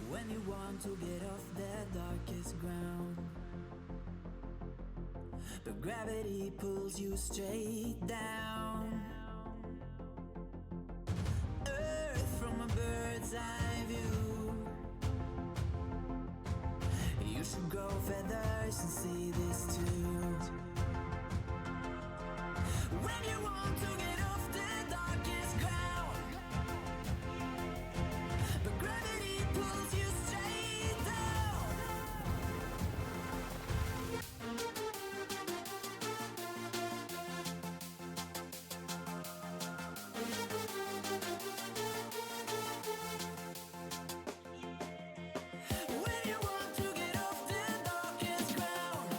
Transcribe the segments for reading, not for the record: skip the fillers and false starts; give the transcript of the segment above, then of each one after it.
When you want to get off the darkest ground, but gravity pulls you straight down. Earth from a bird's eye view. You should grow feathers and see this too. When you want to get off the darkest ground, but gravity pulls you straight down. When you want to get off the darkest ground,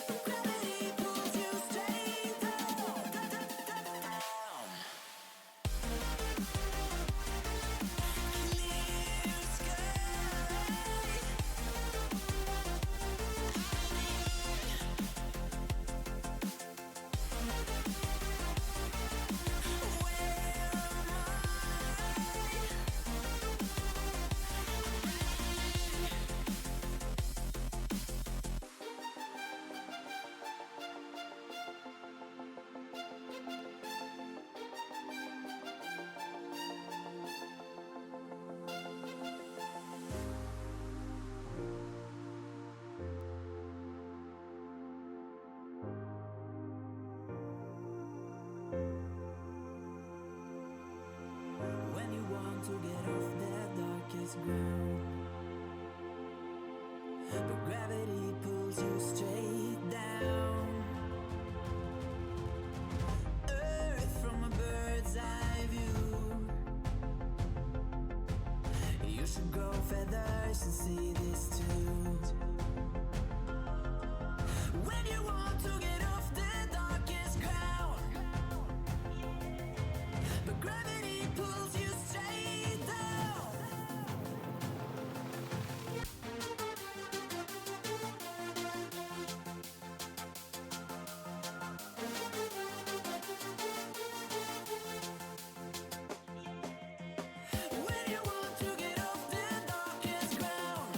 but gravity pulls you straight down. Clear sky. Where am I? When you want to get off the darkest ground, but gravity pulls you straight down. Earth from a bird's eye view. You should grow feathers and see this too. When you want to get off the darkest ground, but gravity pulls you straight down. When you want to get off the darkest ground,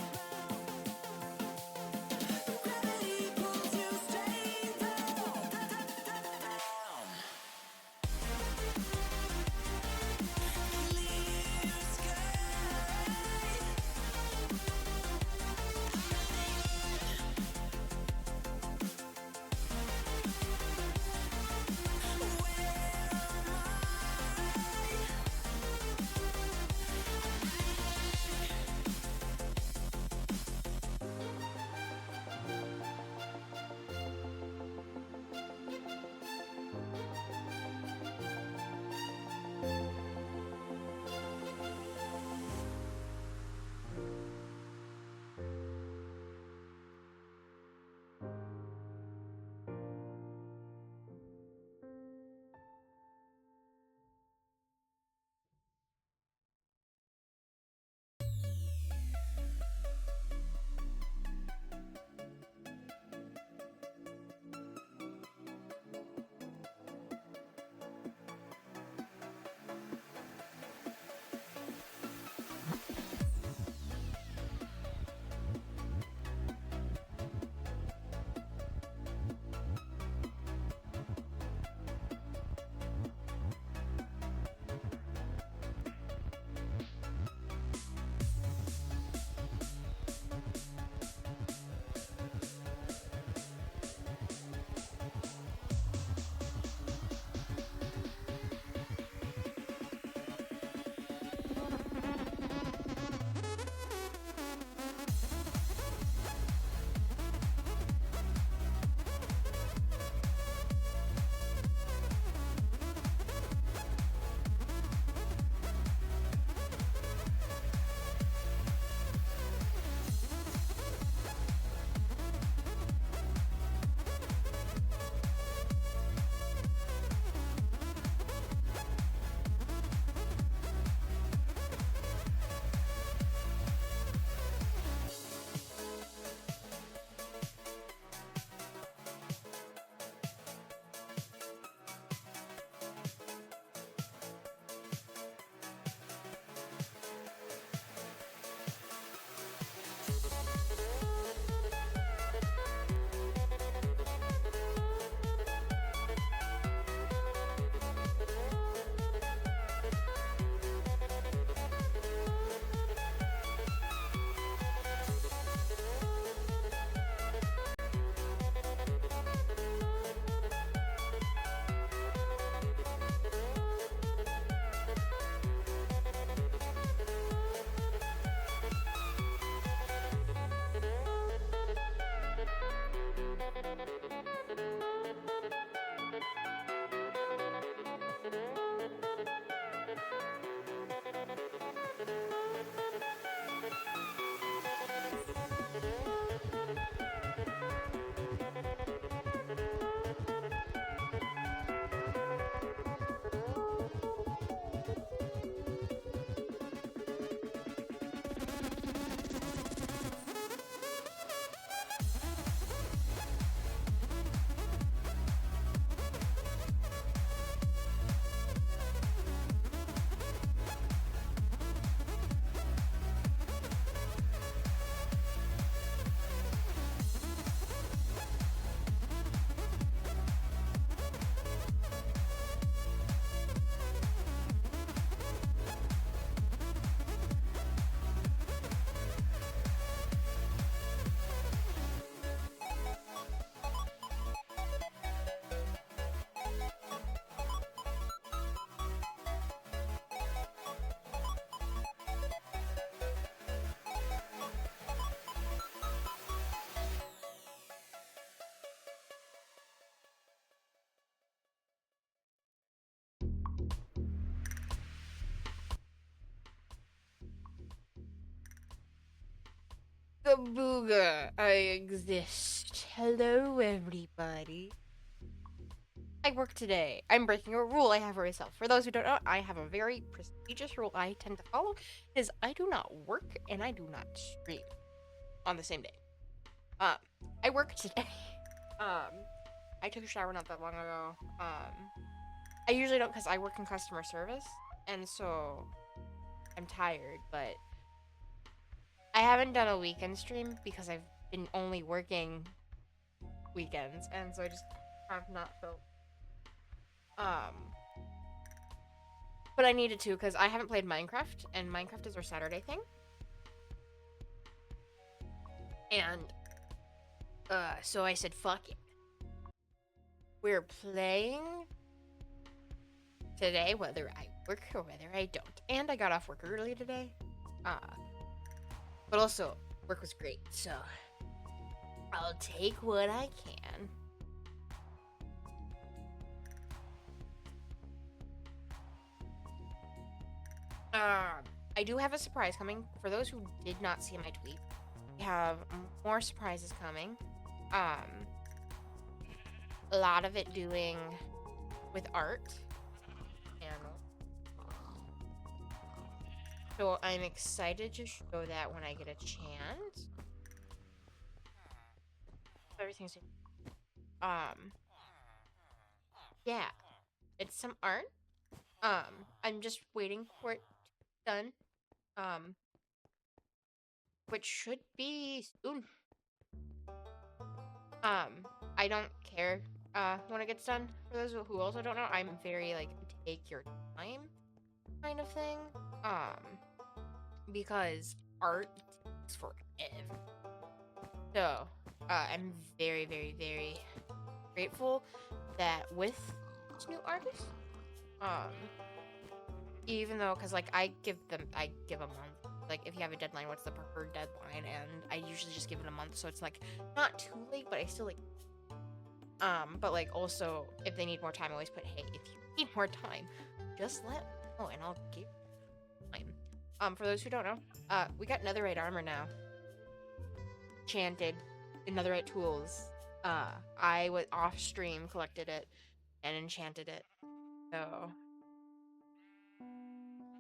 Booga, I exist. Hello, everybody. I work today. I'm breaking a rule I have for myself. For those who don't know, I have a very prestigious rule I tend to follow: is I do not work and I do not stream on the same day. Um, I work today. I took a shower not that long ago. I usually don't because I work in customer service, and so I'm tired, but I haven't done a weekend stream because I've been only working weekends, and so I just have not felt. Um, but I needed to because I haven't played Minecraft, and Minecraft is our Saturday thing. And so I said, "Fuck it, we're playing today, whether I work or whether I don't." And I got off work early today. Uh, but also work was great, so I'll take what I can. I do have a surprise coming. For those who did not see my tweet, we have more surprises coming. A lot of it doing with art. And so I'm excited to show that when I get a chance. Everything's yeah, it's some art. I'm just waiting for it done. Which should be soon. I don't care when it gets done. For those who also don't know, I'm very like take your time kind of thing. Because art takes forever. So, I'm very, very, very grateful that with this new artist, even though, cause like I give a month. Like if you have a deadline, what's the preferred deadline? And I usually just give it a month, so it's like not too late, but I still like. But like also, if they need more time, I always put, hey, if you need more time, just let me know and I'll give you time. For those who don't know, we got netherite armor now. Enchanted, netherite tools. I was off stream, collected it, and enchanted it. So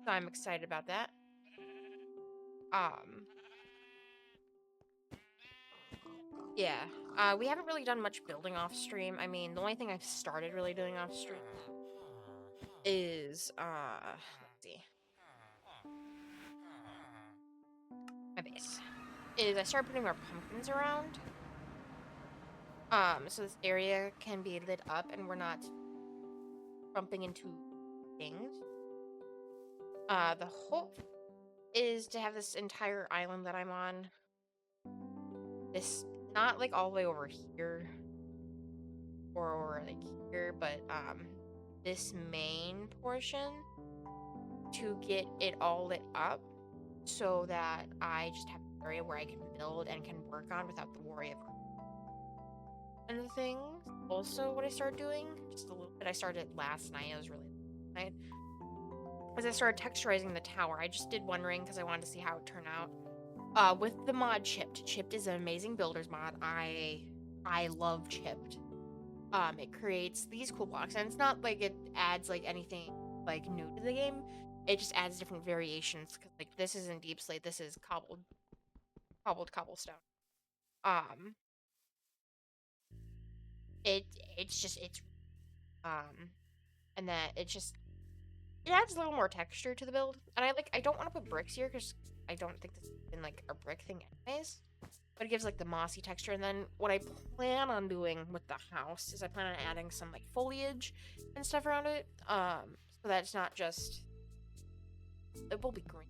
I'm excited about that. Yeah. We haven't really done much building off stream. I mean, the only thing I've started really doing off stream is let's see. My base. Is I started putting more pumpkins around. So this area can be lit up and we're not bumping into things. The hope is to have this entire island that I'm on. This not like all the way over here or like here, but this main portion to get it all lit up so that I just have an area where I can build and can work on without the worry of and the things. Also, what I started doing, just a little bit, I started last night, it was really late night, as I started texturizing the tower. I just did one ring because I wanted to see how it turned out. With the mod Chipped. Chipped is an amazing builder's mod. I love Chipped. It creates these cool blocks, and it's not like it adds like anything like new to the game. It just adds different variations. Cause like this isn't deep slate. This is cobblestone. Um, it's and that it adds a little more texture to the build. And I don't want to put bricks here because I don't think this has been like a brick thing anyways. But it gives like the mossy texture. And then what I plan on doing with the house is I plan on adding some like foliage and stuff around it. So that it's not just, it will be green,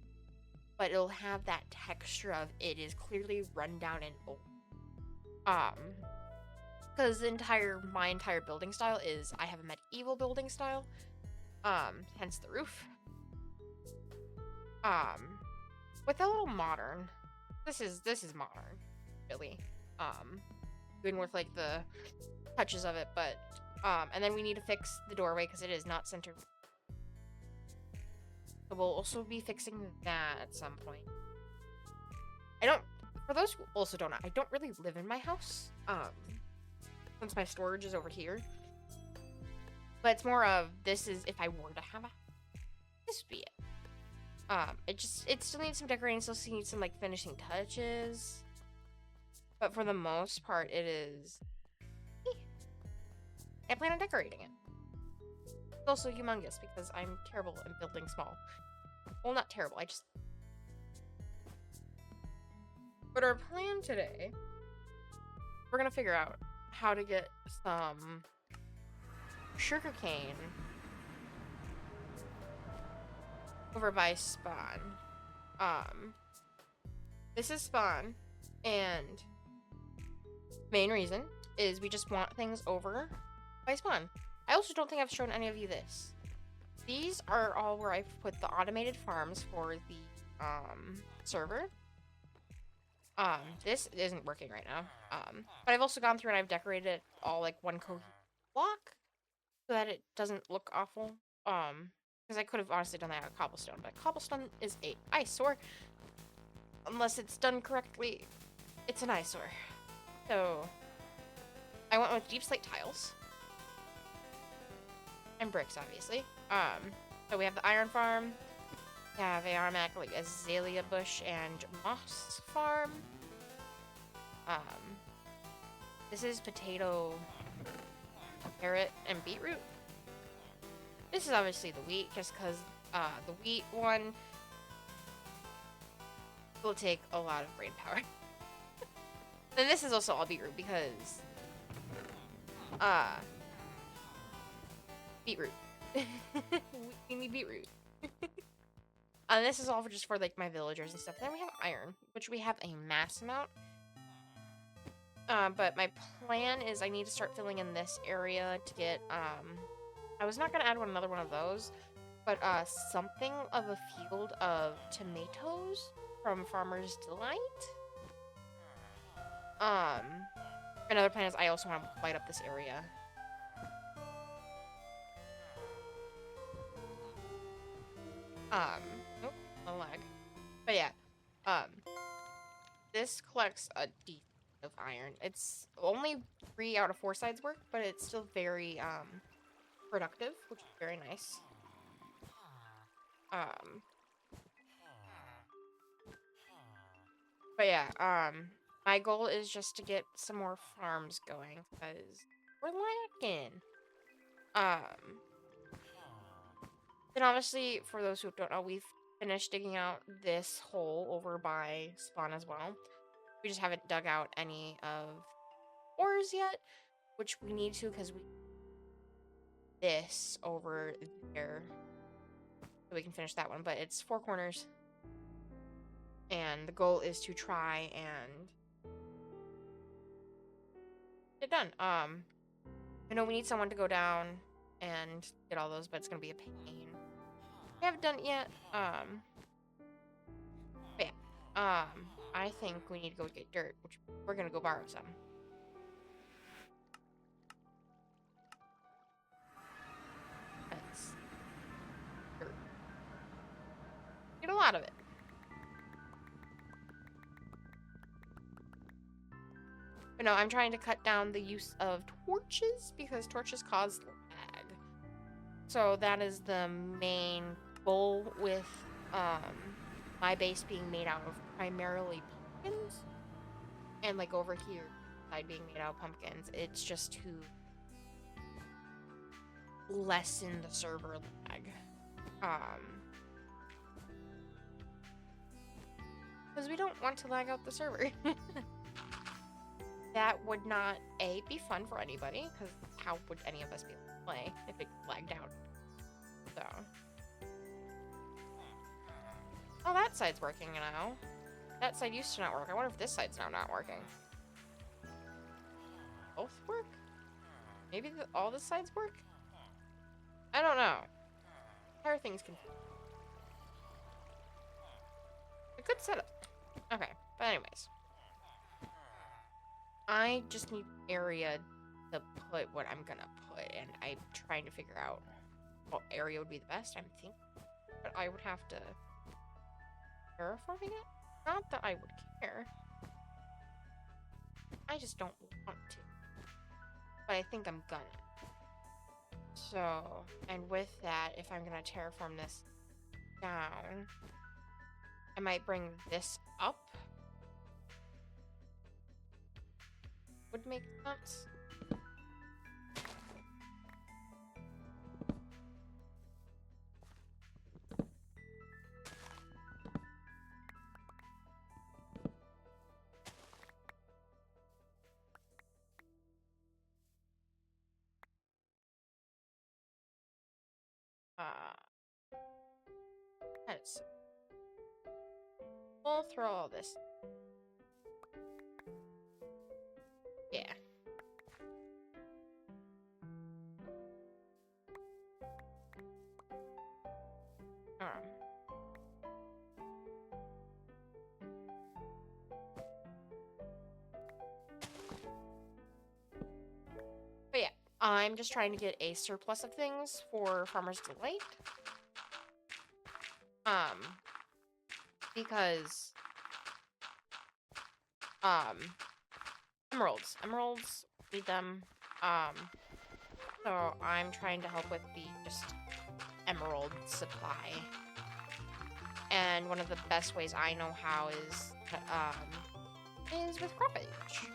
but it'll have that texture of it is clearly run down and old. Because my entire building style is I have a medieval building style. Hence the roof. With a little modern. This is modern, really. Even with like the touches of it, but and then we need to fix the doorway because it is not centered. So we'll also be fixing that at some point. I don't For those who also don't know, I don't really live in my house. Since my storage is over here. But it's more of, this is if I were to have a, this would be it. It still needs some decorating, still needs some like finishing touches. But for the most part, it is. I plan on decorating it. It's also humongous because I'm terrible at building small. Well, not terrible, I just. But our plan today, we're gonna figure out how to get some sugarcane over by Spawn. This is Spawn, and main reason is we just want things over by Spawn. I also don't think I've shown any of you this. These are all where I've put the automated farms for the server. This isn't working right now. But I've also gone through and I've decorated it all like one cohesive block so that it doesn't look awful. Because I could have honestly done that with cobblestone, but cobblestone is a eyesore. Unless it's done correctly, it's an eyesore. So I went with deep slate tiles. And bricks, obviously. So we have the iron farm. We have a aromatic like azalea bush and moss farm. This is potato, carrot, and beetroot. This is obviously the wheat, just because the wheat one will take a lot of brain power. Then this is also all beetroot because beetroot. We need beetroot. And this is all just for like my villagers and stuff. Then we have iron, which we have a mass amount. But my plan is I need to start filling in this area to get I was not gonna add another one of those, but something of a field of tomatoes from Farmer's Delight. Another plan is I also want to light up this area. Nope, a lag. But yeah, this collects a decent of iron. It's only 3 out of 4 sides work, but it's still very, productive, which is very nice. But yeah, my goal is just to get some more farms going, because we're lacking. Then obviously, for those who don't know, we've finished digging out this hole over by Spawn as well. We just haven't dug out any of ores yet, which we need to because we this over there so we can finish that one. But it's 4 corners, and the goal is to try and get it done. I know we need someone to go down and get all those, but it's gonna be a pain. We haven't done it yet. But yeah. I think we need to go get dirt, which we're gonna go borrow some. That's dirt. Get a lot of it. But no, I'm trying to cut down the use of torches because torches cause lag. So that is the main goal with my base being made out of primarily pumpkins, and like over here side being made out of pumpkins. It's just to lessen the server lag, because we don't want to lag out the server. That would not be fun for anybody, because how would any of us be able to play if it lagged out? So oh, that side's working now. That side used to not work. I wonder if this side's now not working. Both work? Maybe all the sides work? I don't know. Entire thing's confused. A good setup. Okay, but anyways. I just need area to put what I'm gonna put, and I'm trying to figure out what area would be the best, I'm thinking. But I would have to terraforming it? Not that I would care. I just don't want to. But I think I'm gonna. So, and with that, if I'm gonna terraform this down, I might bring this up. Would make sense. Let's we'll throw all this. Yeah. But yeah, I'm just trying to get a surplus of things for Farmer's Delight. Because emeralds, need them. So I'm trying to help with the just emerald supply. And one of the best ways I know how is with cropage.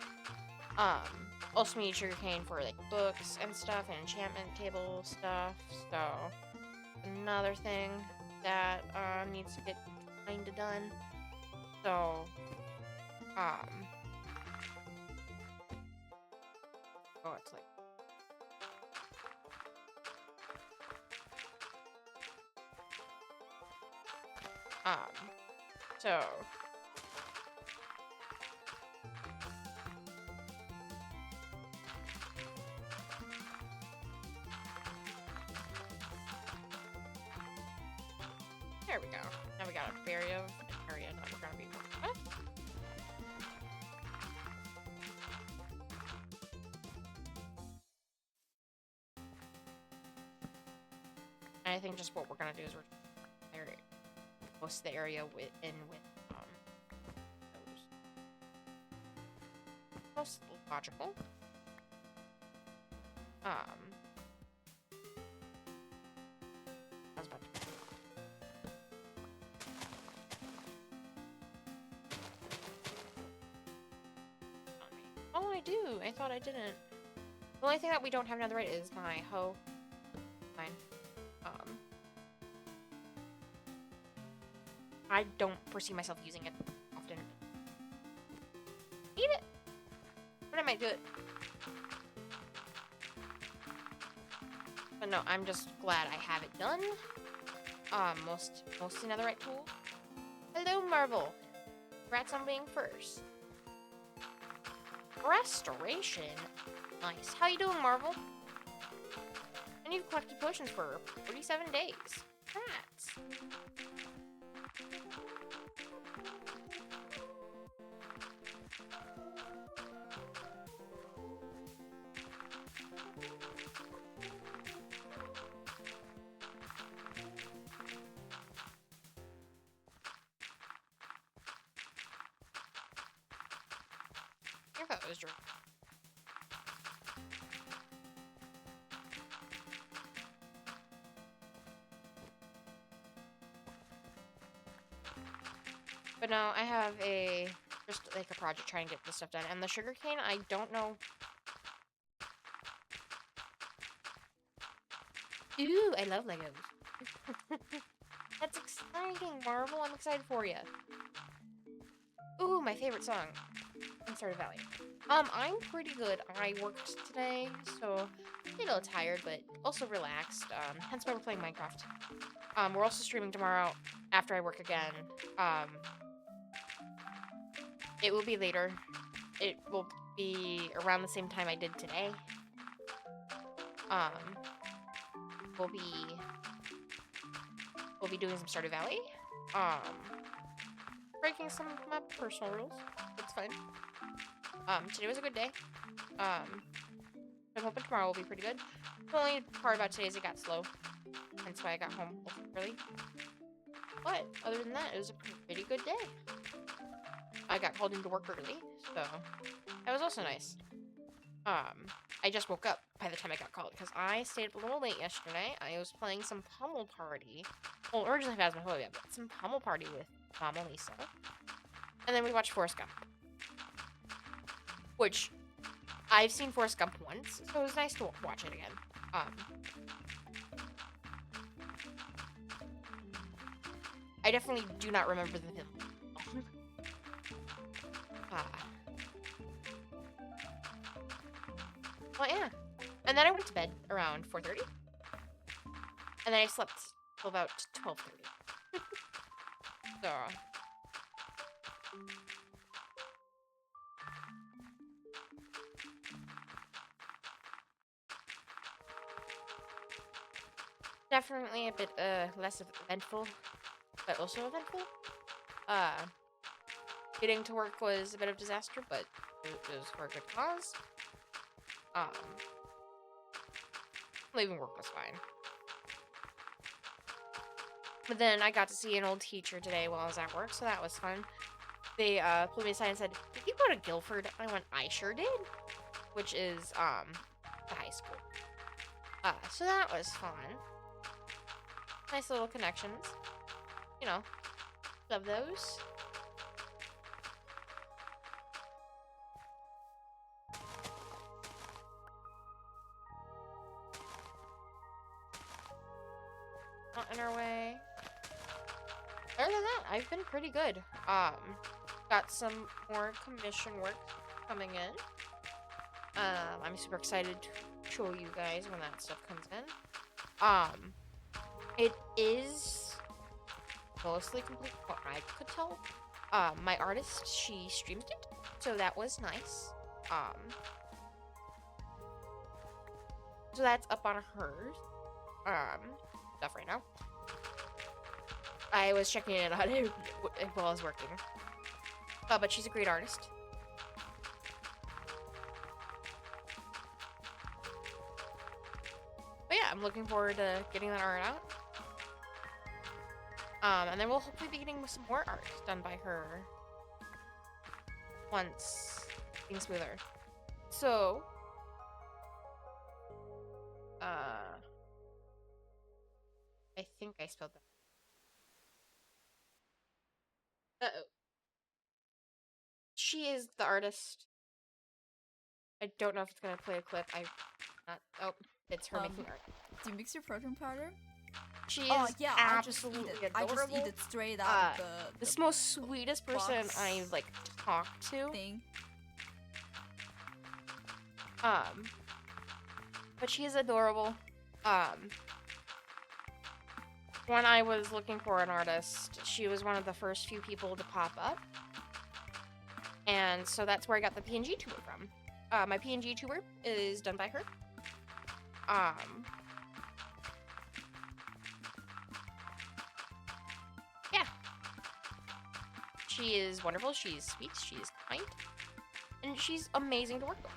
Also need sugarcane for like books and stuff and enchantment table stuff. So another thing that needs to get kinda done. So oh, it's like so there we go. Now we got a area that we're gonna be working with. And I think just what we're gonna do is we're most of the area with those. Most logical. I was about to. Oh, I do. I thought I didn't. The only thing that we don't have netherite is my hoe. Fine. I don't foresee myself using it often. Eat it! But I might do it. But no, I'm just glad I have it done. Mostly netherite tool. Hello, Marvel. Congrats on being first. Restoration? Nice. How you doing, Marvel? And you've collected potions for 47 days. Congrats. I thought it was true. But no, I have just like a project trying to get this stuff done. And the sugarcane, I don't know. Ooh, I love Legos. That's exciting, Marvel. I'm excited for you. Ooh, my favorite song. In Stardew Valley. I'm pretty good. I worked today, so a little tired, but also relaxed. Hence why we're playing Minecraft. We're also streaming tomorrow after I work again. It will be later. It will be around the same time I did today. We'll be doing some Stardew Valley. Breaking some of my personal rules. That's fine. Today was a good day. I'm hoping tomorrow will be pretty good. The only part about today is it got slow. Hence why I got home early. But other than that, it was a pretty good day. I got called into work early, so that was also nice. I just woke up by the time I got called because I stayed up a little late yesterday. I was playing some Pummel Party. Well, originally Phasmophobia, but some Pummel Party with Mama Lisa. And then we watched Forrest Gump. Which, I've seen Forrest Gump once, so it was nice to watch it again. I definitely do not remember the film. Well, yeah. And then I went to bed around 4:30. And then I slept till about 12:30. So... definitely a bit less eventful, but also eventful. Getting to work was a bit of a disaster, but it was for a good cause. Leaving work was fine. But then I got to see an old teacher today while I was at work, so that was fun. They pulled me aside and said, "Did you go to Guilford?" I went, "I sure did," which is the high school. So that was fun. Nice little connections. You know, love those. Not in our way. Other than that, I've been pretty good. Got some more commission work coming in. I'm super excited to show you guys when that stuff comes in. It is mostly complete from what I could tell. My artist, she streamed it, so that was nice. So that's up on hers. Stuff right now. I was checking it out while I was working. But she's a great artist. But yeah, I'm looking forward to getting that art out. And then we'll hopefully be getting some more art done by her once things smoother. So, I think I spelled that. Uh-oh. She is the artist. I don't know if it's gonna play a clip. Oh, it's her making art. Do you mix your protein powder? She is absolutely adorable. I just eat it straight out of the most sweetest person I've like talked to. Thing. But she is adorable. When I was looking for an artist, she was one of the first few people to pop up. And so that's where I got the PNG tuber from. My PNG tuber is done by her. Yeah. She is wonderful, she's sweet, she's kind, and she's amazing to work with.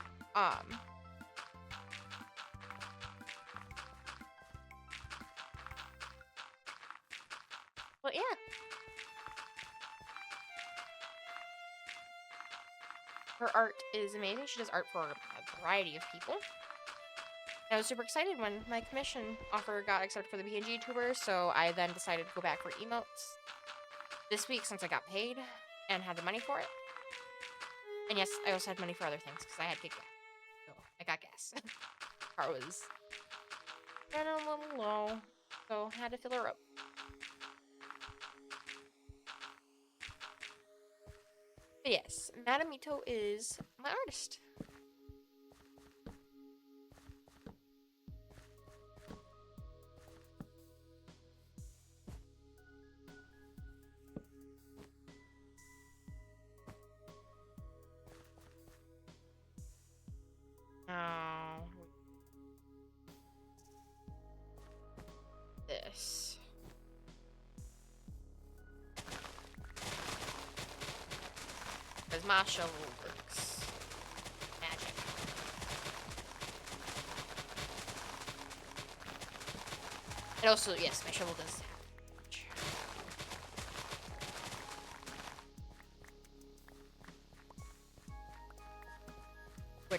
But yeah. Her art is amazing. She does art for a variety of people. I was super excited when my commission offer got accepted for the PNG tuber, so I then decided to go back for emotes this week since I got paid and had the money for it. And yes, I also had money for other things because I had to get gas. So I got gas. Car was running a little low, so had to fill her up. But yes, Madamito is my artist. This. Because my shovel works. Magic. And also, yes, my shovel does have much.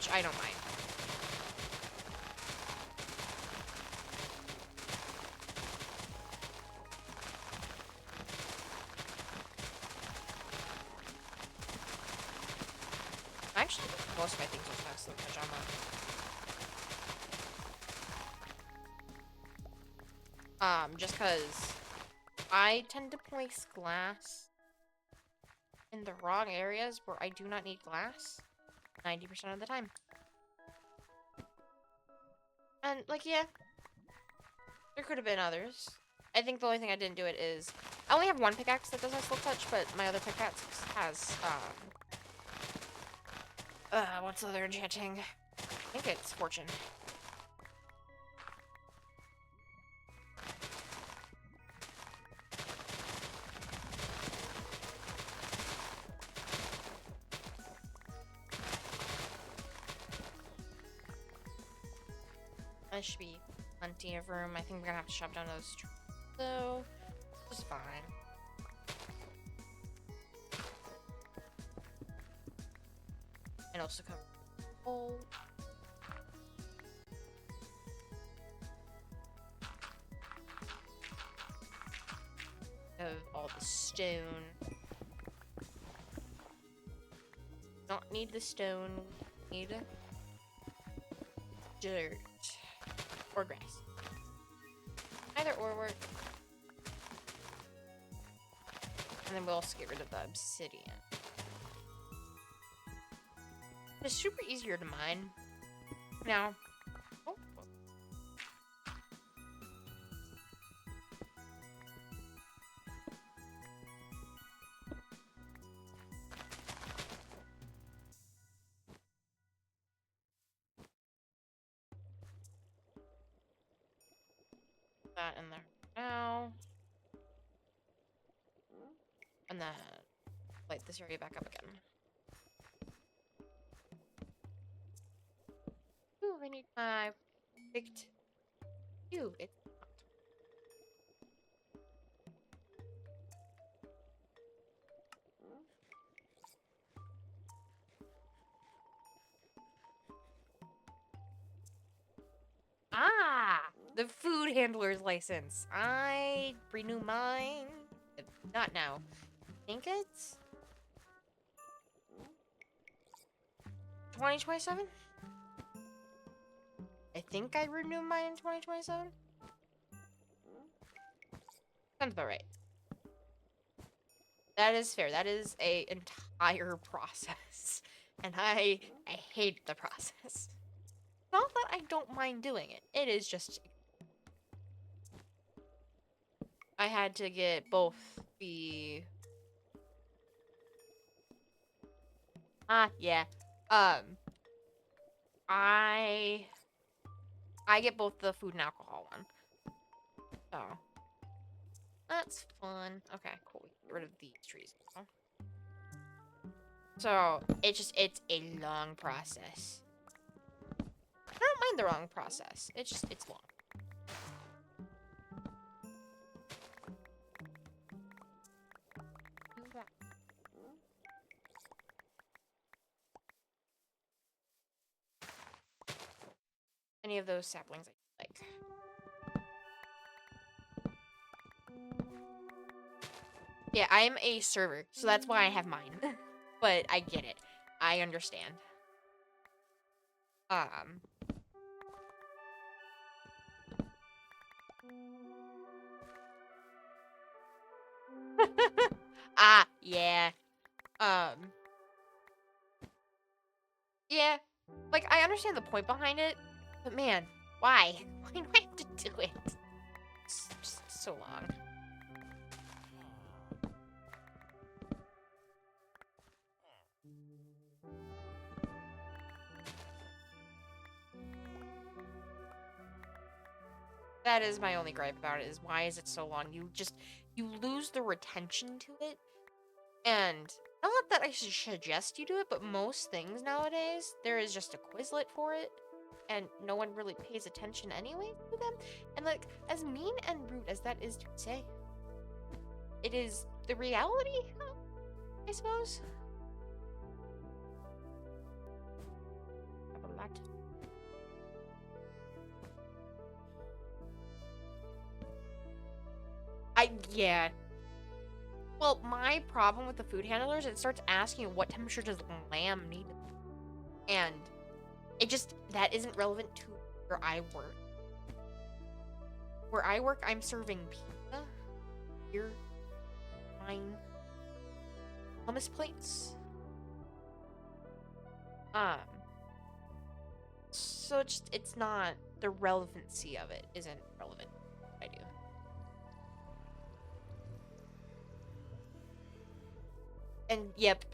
which I don't mind. Actually, most of my things will have some pajama. Just because I tend to place glass in the wrong areas where I do not need glass 90% of the time. And, like, yeah, there could have been others. I think the only thing I didn't do it is, I only have one pickaxe that doesn't slow touch, but my other pickaxe has, what's the other enchanting? I think it's fortune. There should be plenty of room. I think we're gonna have to chop down those trees, though. Which is fine. And also cover coal. Of all the stone. Don't need the stone. Need dirt. Or grass. Either or work. And then we'll also get rid of the obsidian. It's super easier to mine. Now. Oh. That in there now. And then light this area back up again. Ooh, I need my picked. Ew, it's not. Ah! The food handler's license. I renew mine. Not now. I think it's 2027? I think I renew mine in 2027. Sounds about right. That is fair. That is a entire process. And I hate the process. Not that I don't mind doing it. It is just... I had to get both the... yeah. I get both the food and alcohol one. So... That's fun. Okay, cool. We can get rid of these trees now. So, it's a long process. I don't mind the long process. It's long. Any of those saplings I like. Yeah, I am a server, so that's why I have mine. But I get it. I understand. Yeah. Yeah. Like, I understand the point behind it, but man, why? Why do I have to do it? It's just so long. That is my only gripe about it, is why is it so long? You lose the retention to it. And not that I should suggest you do it, but most things nowadays, there is just a Quizlet for it. And no one really pays attention anyway to them. And like, as mean and rude as that is to say, it is the reality, I suppose. Yeah. Well, my problem with the food handlers, it starts asking what temperature does lamb need, and it just that isn't relevant to where I work. Where I work, I'm serving pizza. Here, fine hummus plates. So it's not the relevancy of it isn't relevant. I do. And yep,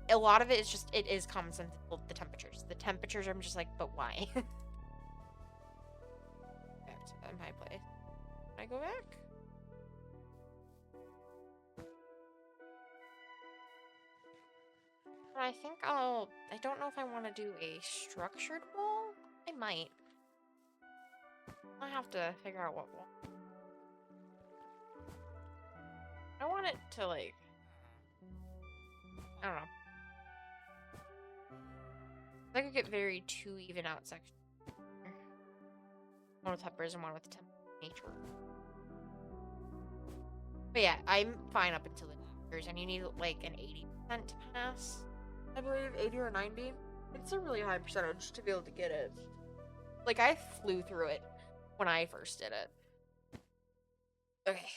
a lot of it is just it is common sense. The temperatures. The temperatures. I'm just like, but why? Back to my place. Can I go back? I think I don't know if I want to do a structured wall. I might. I have to figure out what wall. I want it to, like, I don't know. I could get very two even out sections. One with peppers and one with nature. But yeah, I'm fine up until the peppers, and you need like an 80% to pass. I believe 80 or 90. It's a really high percentage to be able to get it. Like, I flew through it when I first did it. Okay.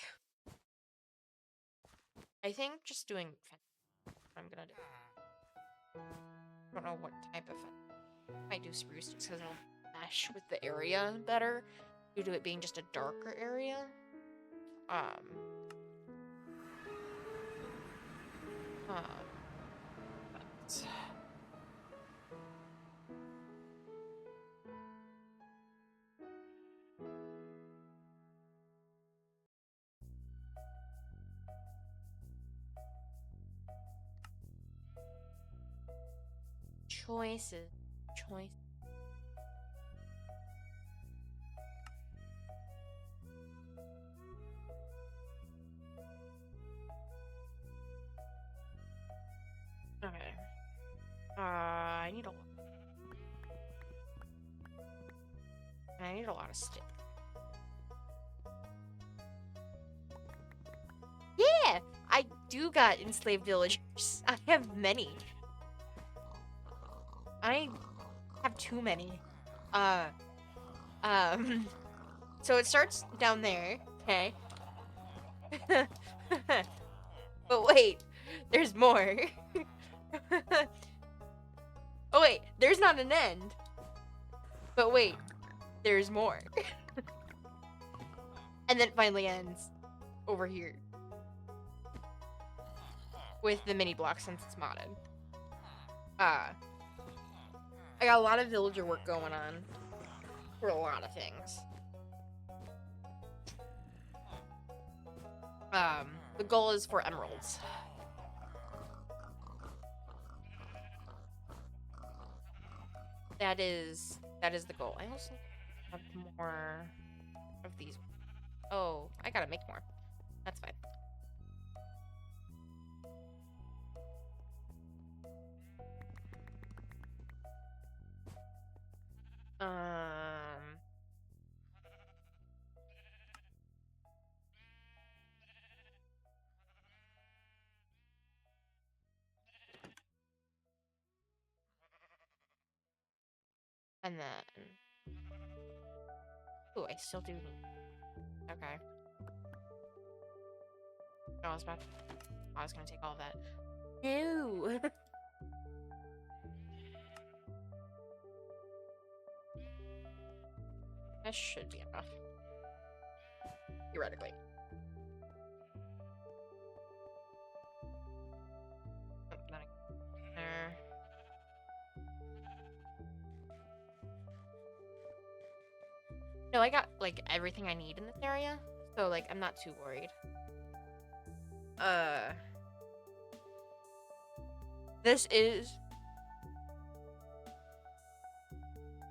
I think just doing what I'm gonna do. I don't know what type of fence. I might do spruce just because it'll mesh with the area better due to it being just a darker area. But choices. Okay. I need a lot of sticks. Yeah, I do got enslaved villagers. I have many. I have too many. So it starts down there, okay? But wait, there's more. Oh wait, there's not an end. But wait, there's more. And then it finally ends over here. With the mini block since it's modded. I got a lot of villager work going on. For a lot of things. The goal is for emeralds. That is the goal. I also have more of these. Oh, I gotta make more. That's fine. And then... Ooh, I still do need... Okay. Oh, I was gonna take all of that. Ew! That should be enough. Theoretically. There. No, I got, like, everything I need in this area. So, like, I'm not too worried. This is...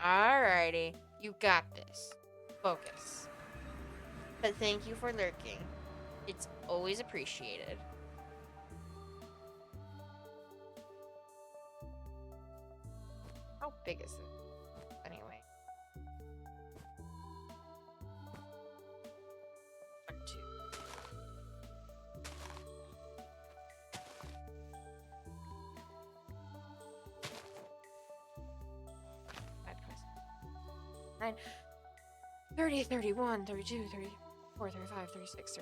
Alrighty. You got this. Focus. But thank you for lurking. It's always appreciated. How big is it? Anyway. 2. 29, 30, 31, 32, 34, 35, 36,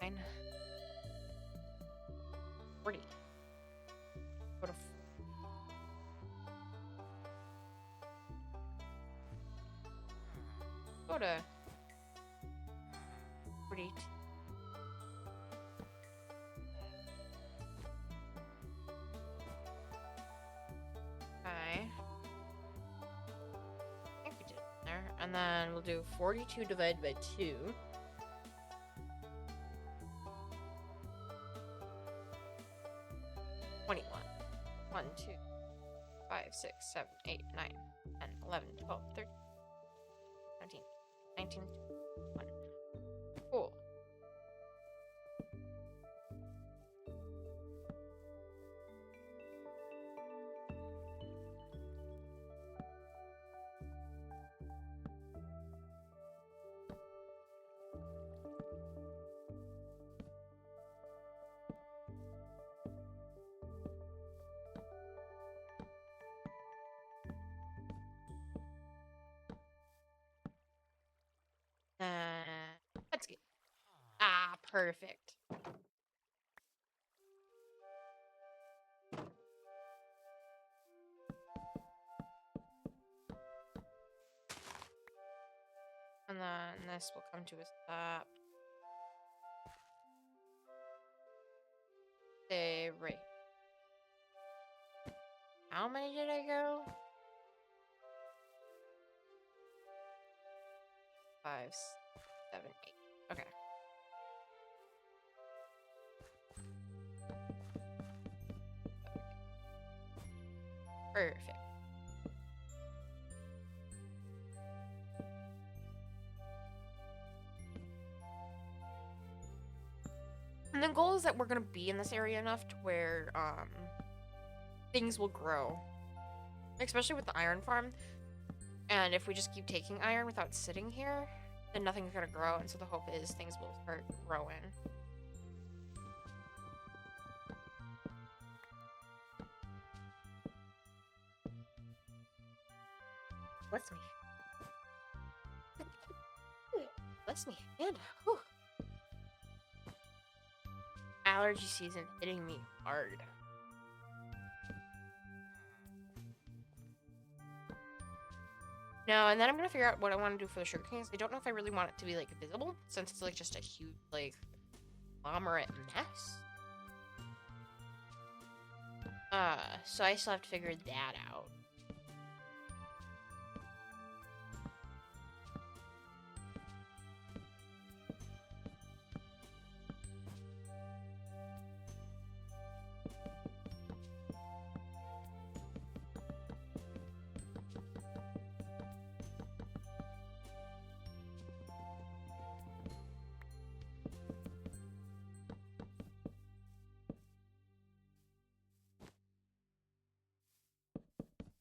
39, 40. Go to go to 42. Okay. I think we did it there. And then we'll do 42 divided by 2. 21. 1, 2, 5, 6, 7, 8, 9, 10, 11, 12, 13, 17, 19, 1. Cool. Let's get. Ah, perfect. And then this will come to a stop. Stay right. How many did I go? 5, 7, 8. Okay. Perfect. And the goal is that we're gonna be in this area enough to where things will grow, especially with the iron farm. And if we just keep taking iron without sitting here, then nothing's gonna grow. And so the hope is things will start growing. Bless me. Bless me. And whew. Allergy season hitting me hard. No, and then I'm gonna figure out what I want to do for the sugar canes. I don't know if I really want it to be like visible, since it's like just a huge like conglomerate mess. So I still have to figure that out.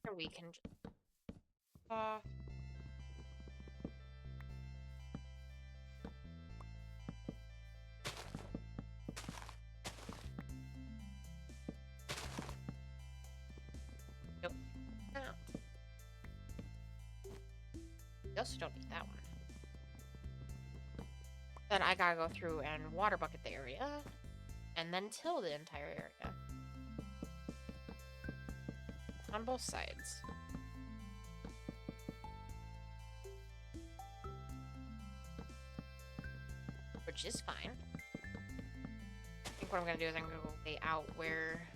Or we can just nope. No. We also don't need that one. Then I gotta go through and water bucket the area, and then till the entire area. On both sides. Which is fine. I think what I'm gonna do is I'm gonna go lay out where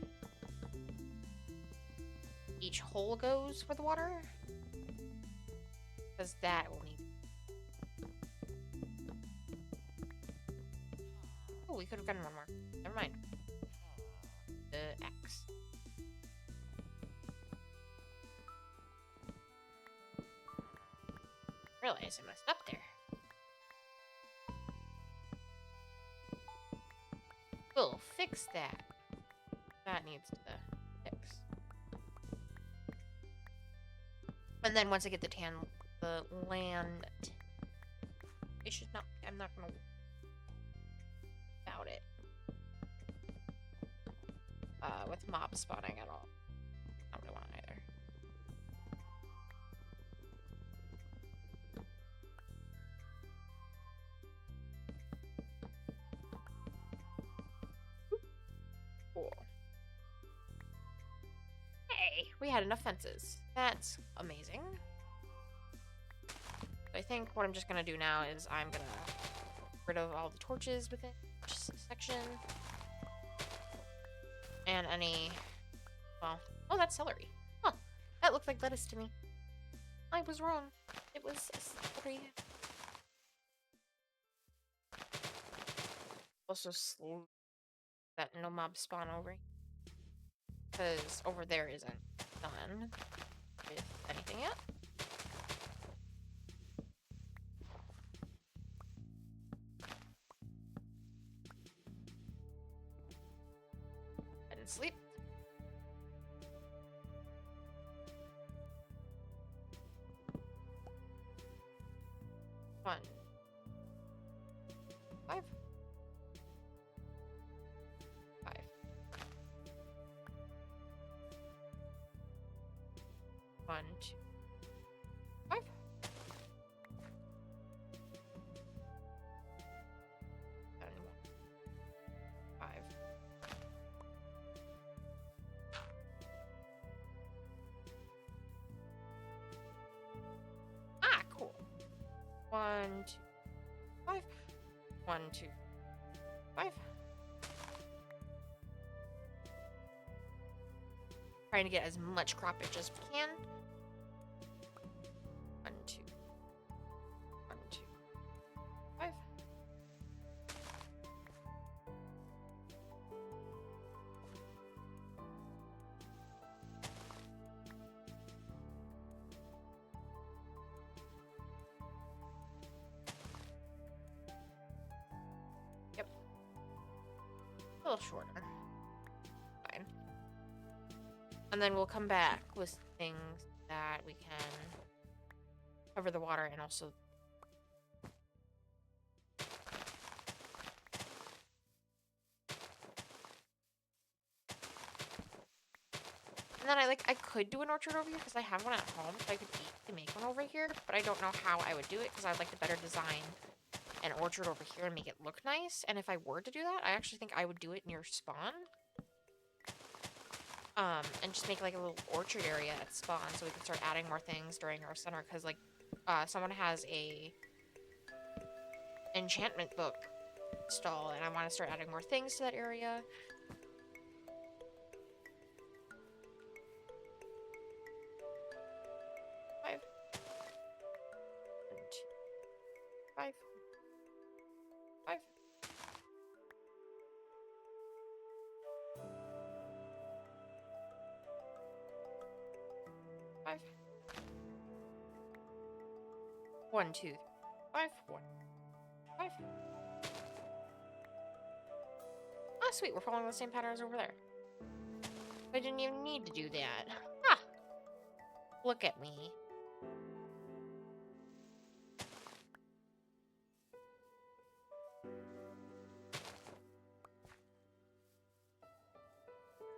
each hole goes for the water. Because that will need. Oh, we could have gotten one more. Never mind. The axe. Realize I messed up there. We'll fix that. That needs to fix. And then once I get the land, it should not. I'm not gonna about it. With mob spawning at all. I don't want either. we had enough fences. That's amazing. So I think what I'm just gonna do now is I'm gonna get rid of all the torches within this section. And any, well, oh, that's celery. Huh, that looked like lettuce to me. I was wrong. It was celery. Also, slow that no mob spawn over. Because over there isn't done with anything yet. And sleep. One. 5. 5. 1, 2, 5. And 1, 5. Ah, cool. 1, 2, 5. 1, 2, 5. Trying to get as much croppage as we can. 1, 2, 1, 2, 5. Yep. A little shorter. Fine. And then we'll come back with things that we can cover the water and also and then I could do an orchard over here because I have one at home, so I could make one over here, but I don't know how I would do it because I'd like to better design an orchard over here and make it look nice. And if I were to do that, I actually think I would do it near spawn. And just make like a little orchard area at spawn so we can start adding more things during our summer, because like someone has a enchantment book stall and I want to start adding more things to that area. Five. 1, 2, 5. 5. 5. 1, 2, 5. 1, 5. Ah, sweet. We're following the same patterns over there. I didn't even need to do that. Ah! Look at me.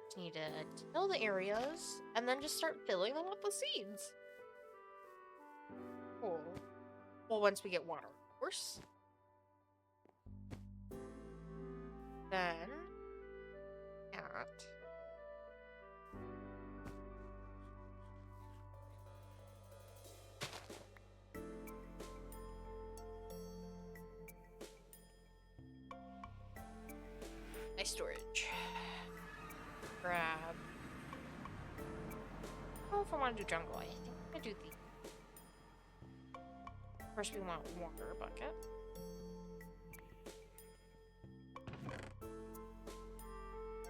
Just need to till the areas and then just start filling them up with seeds. Cool. Well, once we get water, of course. Then cat. My storage. Grab. Oh, if I want to do jungle, I think I do the. First, we want water bucket.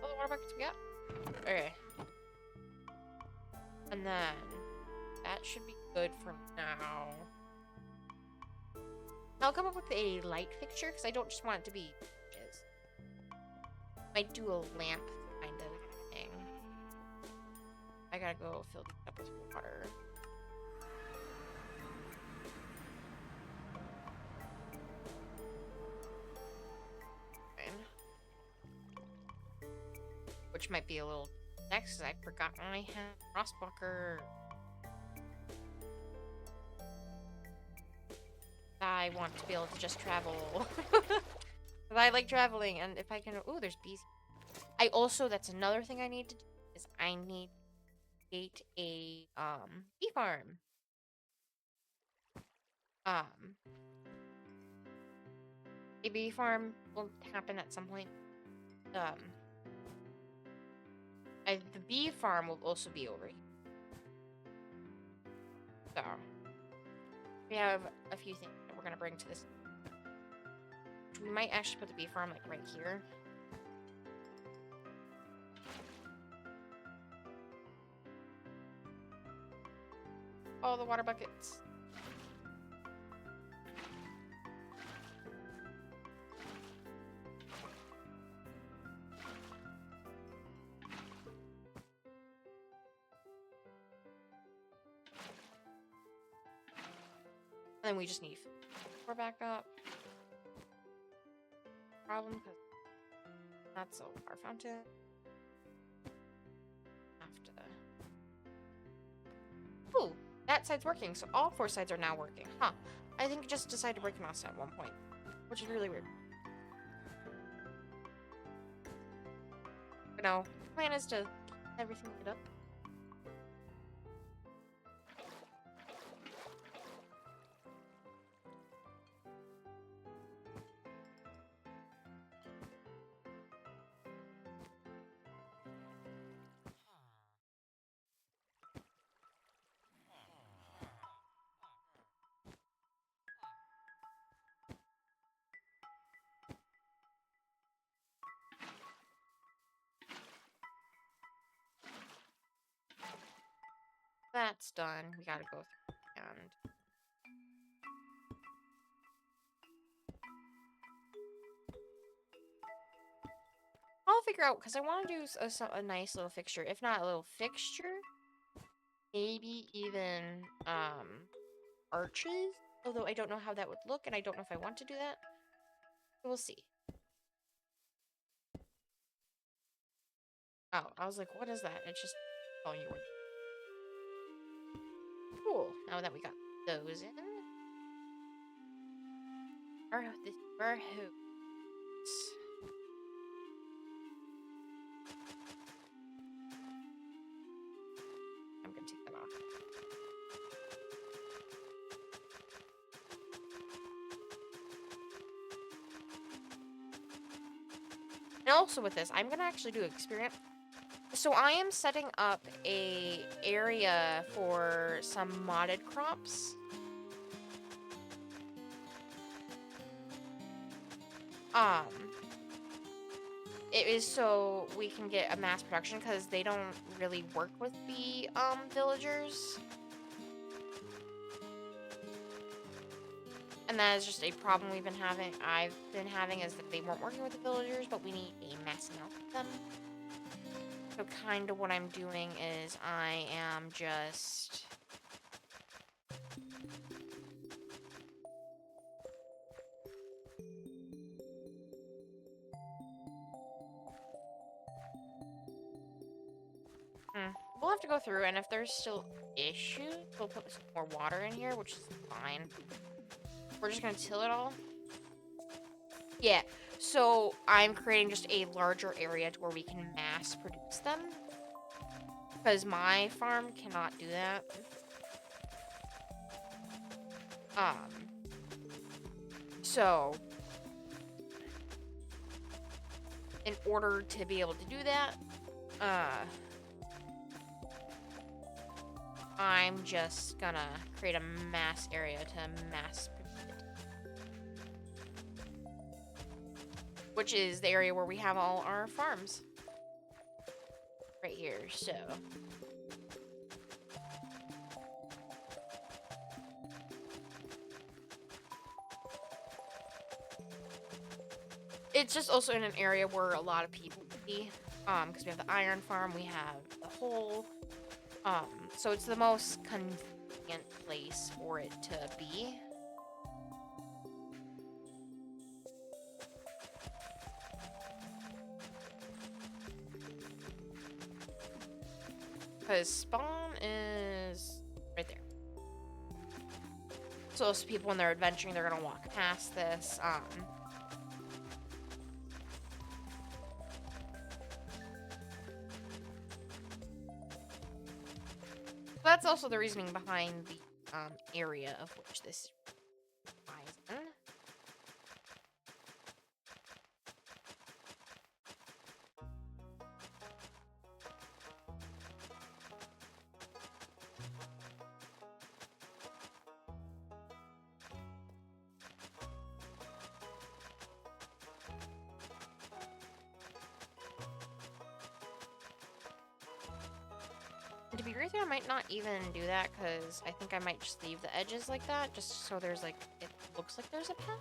Oh, the water buckets we got. Okay. And then that should be good for now. I'll come up with a light fixture because I don't just want it to be. Might do a lamp kind of thing. I gotta go fill this up with water. Which might be a little next, because I forgot I had Frostwalker. I want to be able to just travel. Because I like traveling, and if I can... Ooh, there's bees. I also... That's another thing I need to do, is I need create a bee farm. Um, a bee farm will happen at some point. The bee farm will also be over here. So we have a few things that we're gonna bring to this. We might actually put the bee farm like right here. All the water buckets. And then we just need four back up. Problem because that's so our fountain. Have to. Ooh, that side's working, so all four sides are now working. Huh. I think it just decided to break an offset at one point, which is really weird. But no, the plan is to keep everything lit up. That's done. We gotta go through and I'll figure out because I want to do a nice little fixture. If not a little fixture, maybe even arches. Although I don't know how that would look, and I don't know if I want to do that. We'll see. Oh, I was like, what is that? It's just telling you what. Cool. Now that we got those in, our hoops. I'm gonna take them off. And also with this, I'm gonna actually do experiment. So I am setting up a area for some modded crops. It is so we can get a mass production because they don't really work with the villagers. And that is just a problem I've been having is that they weren't working with the villagers, but we need a mass amount of them. So kind of what I'm doing is I am just we'll have to go through, and if there's still issues, we'll put some more water in here, which is fine. We're just gonna till it all. Yeah, so I'm creating just a larger area to where we can mass produce them. Because my farm cannot do that. So in order to be able to do that, I'm just gonna create a mass area to mass produce it. Which is the area where we have all our farms. Right here, so. It's just also in an area where a lot of people be, because we have the iron farm, we have the hole, so it's the most convenient place for it to be. Because spawn is right there. So those people, when they're adventuring, they're gonna walk past this. that's also the reasoning behind the area of which this lies in. And to be honest, I might not even do that because I think I might just leave the edges like that, just so there's like, it looks like there's a path.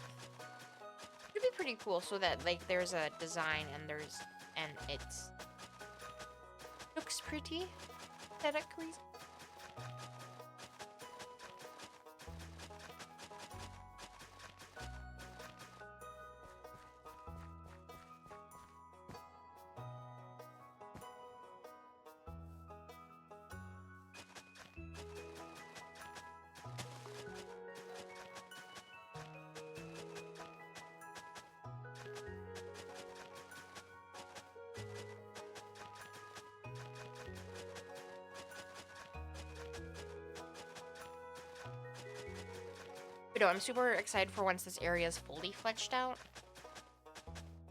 It'd be pretty cool so that like there's a design and it's looks pretty aesthetically. But no, I'm super excited for once this area is fully fleshed out.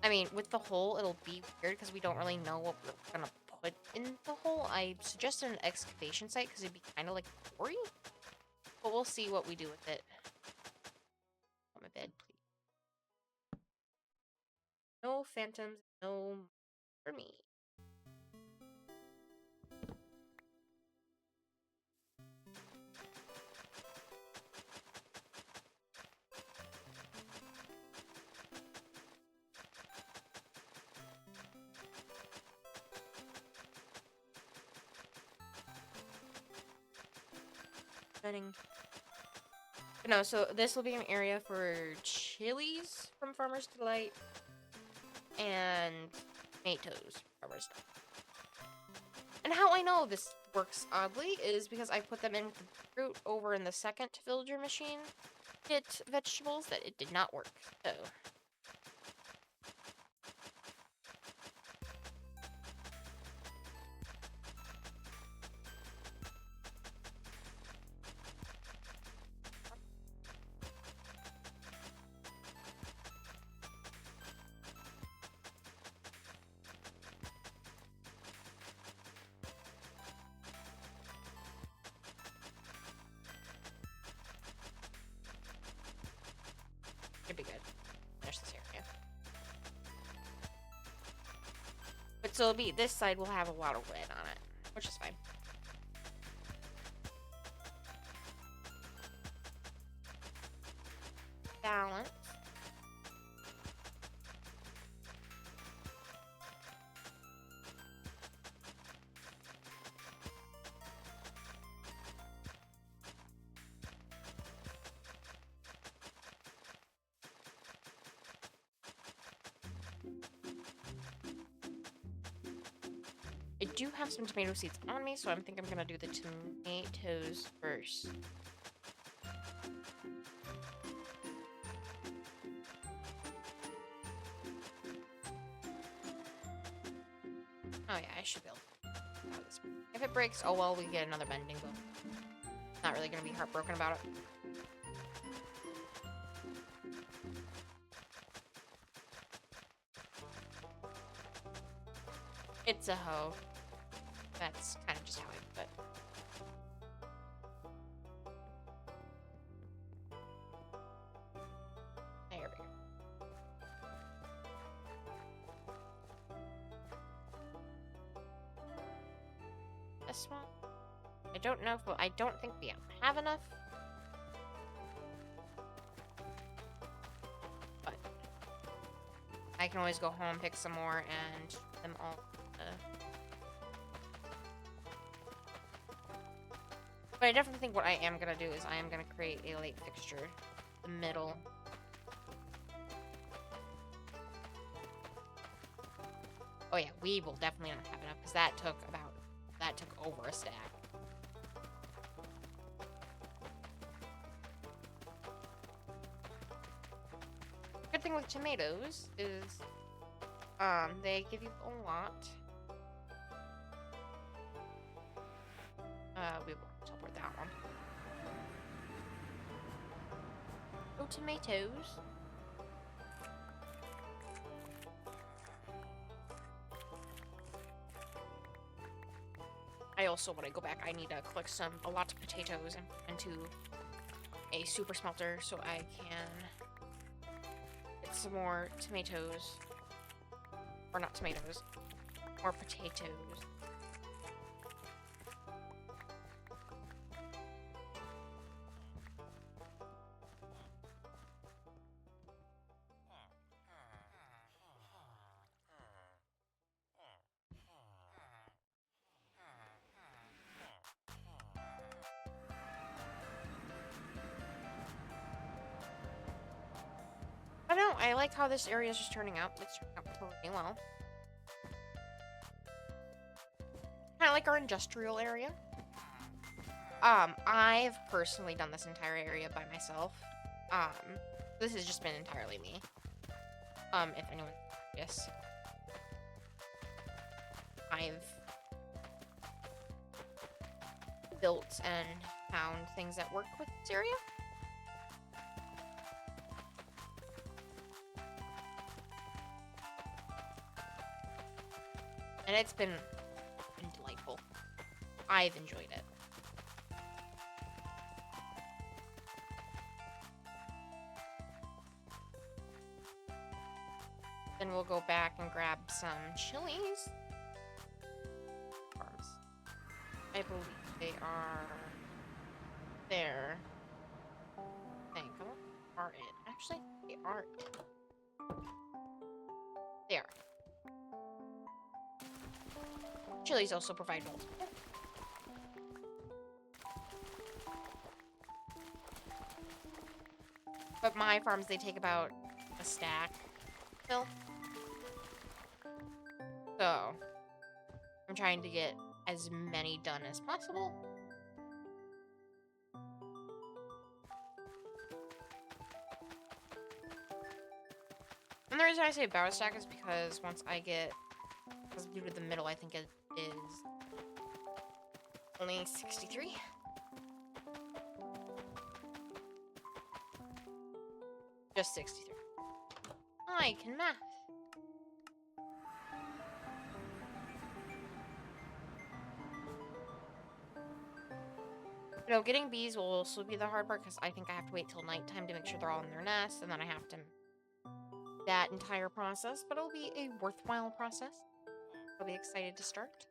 I mean, with the hole, it'll be weird because we don't really know what we're gonna put in the hole. I suggested an excavation site because it'd be kind of like a quarry. But we'll see what we do with it. On my bed, please. No phantoms, no for me. But no, so this will be an area for chilies from Farmer's Delight and tomatoes from Farmer's Delight. And how I know this works oddly is because I put them in with the fruit over in the second villager machine. Hit vegetables that it did not work. So should be good. Finish this area. But so it'll be, this side will have a lot of red on it, which is fine. Balance. I do have some tomato seeds on me, so I think I'm gonna do the tomatoes first. Oh yeah, I should be able to do this. If it breaks, oh well, we get another bending bow. Not really gonna be heartbroken about it. It's a hoe. That's kind of just how I put it. There we go. This one? I don't know if I don't think we have enough. But I can always go home, pick some more, and them all. But I definitely think what I am going to do is I am going to create a light fixture. The middle. Oh yeah, we will definitely not have enough because that took over a stack. Good thing with tomatoes is they give you a lot. We will teleport tomatoes. I also, when I go back, I need to collect a lot of potatoes and put into a super smelter so I can get some more tomatoes. Or not tomatoes, more potatoes. I don't know, I like how this area is just turning out. It's turning out pretty well. Kind of like our industrial area. I've personally done this entire area by myself. This has just been entirely me. If anyone, yes. I've built and found things that work with this area. And it's been delightful. I've enjoyed it. Then we'll go back and grab some chilies. Farms. I believe they are there. I think. Are it? Actually, they are it. They are. Chilies also provide multiple. But my farms, they take about a stack still. So, I'm trying to get as many done as possible. And the reason I say about a stack is because once I get, because due to the middle, I think it is only 63. Just 63. I can math. You know, getting bees will also be the hard part because I think I have to wait till nighttime to make sure they're all in their nest, and then I have to that entire process, but it'll be a worthwhile process. I'll be excited to start.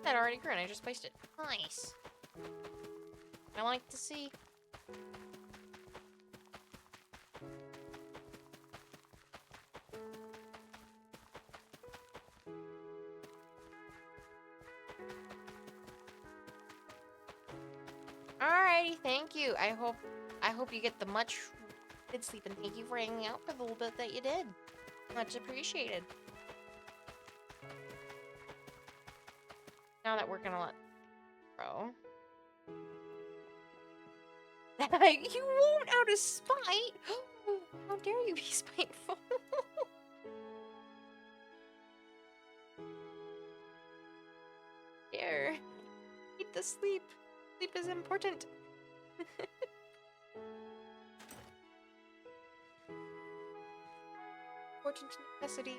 That already grew and I just placed it. Nice. I like to see. Alrighty, thank you. I hope you get the much good sleep, and thank you for hanging out for the little bit that you did. Much appreciated. Now that we're gonna let grow. You won't out of spite! How dare you be spiteful? Dare. Eat the sleep. Sleep is important. Important necessity.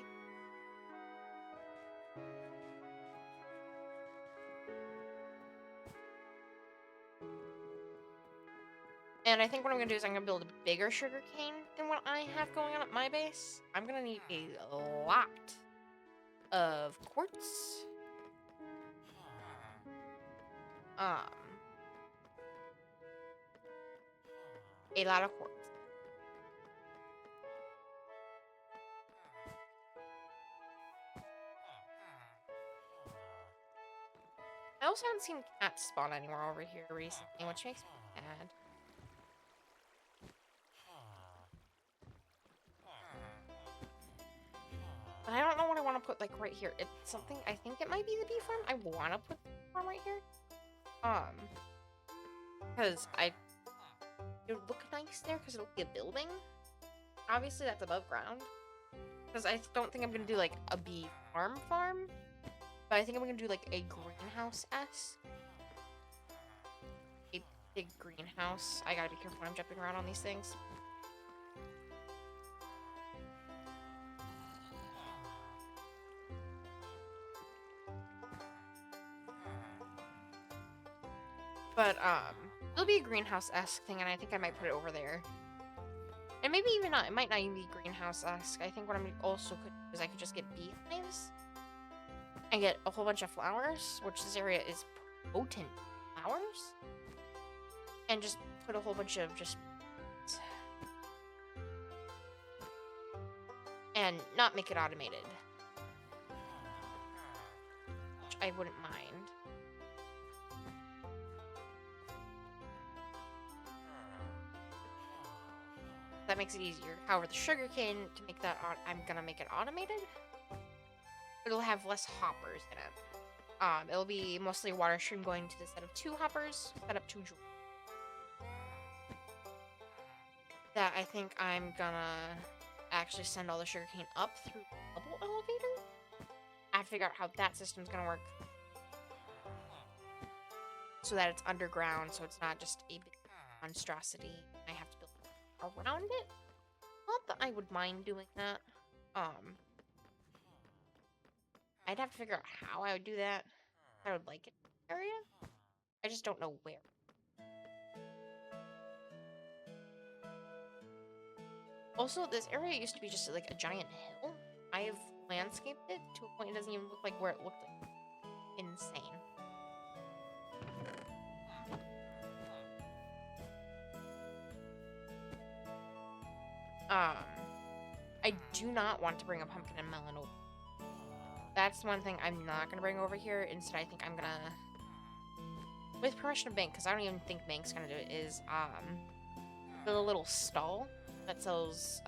And I think what I'm gonna do is I'm gonna build a bigger sugar cane than what I have going on at my base. I'm gonna need a lot of quartz. A lot of quartz. I also haven't seen cats spawn anywhere over here recently, which makes me sad. But I don't know what I want to put, like, right here. It's something, I think it might be the bee farm. I want to put the bee farm right here. Because it would look nice there, because it'll be a building. obviously that's above ground. Because I don't think I'm gonna do like a bee farm, but I think I'm gonna do like a greenhouse-esque. A big greenhouse. I gotta be careful when I'm jumping around on these things. But it'll be a greenhouse-esque thing, and I think I might put it over there. And maybe even not. It might not even be greenhouse-esque. I think what I'm also could do is I could just get beehives and get a whole bunch of flowers, which this area is potent flowers, and just put a whole bunch of just and not make it automated, which I wouldn't mind. That makes it easier. However, the sugarcane, to make that, I'm gonna make it automated. It'll have less hoppers in it. It'll be mostly a water stream going to the set of 2 hoppers, set up 2 jewels. That I think I'm gonna actually send all the sugarcane up through the bubble elevator. I have to figure out how that system's gonna work, so that it's underground, so it's not just a big monstrosity. I have to build around it. Not that I would mind doing that. I'd have to figure out how I would do that. I would like it in the area. I just don't know where. Also, this area used to be just like a giant hill. I have landscaped it to a point it doesn't even look like where it looked like. Insane. I do not want to bring a pumpkin and melon over. That's one thing I'm not gonna bring over here. Instead, I think I'm gonna, with permission of Bank, because I don't even think Bank's gonna do it, is build a little stall that sells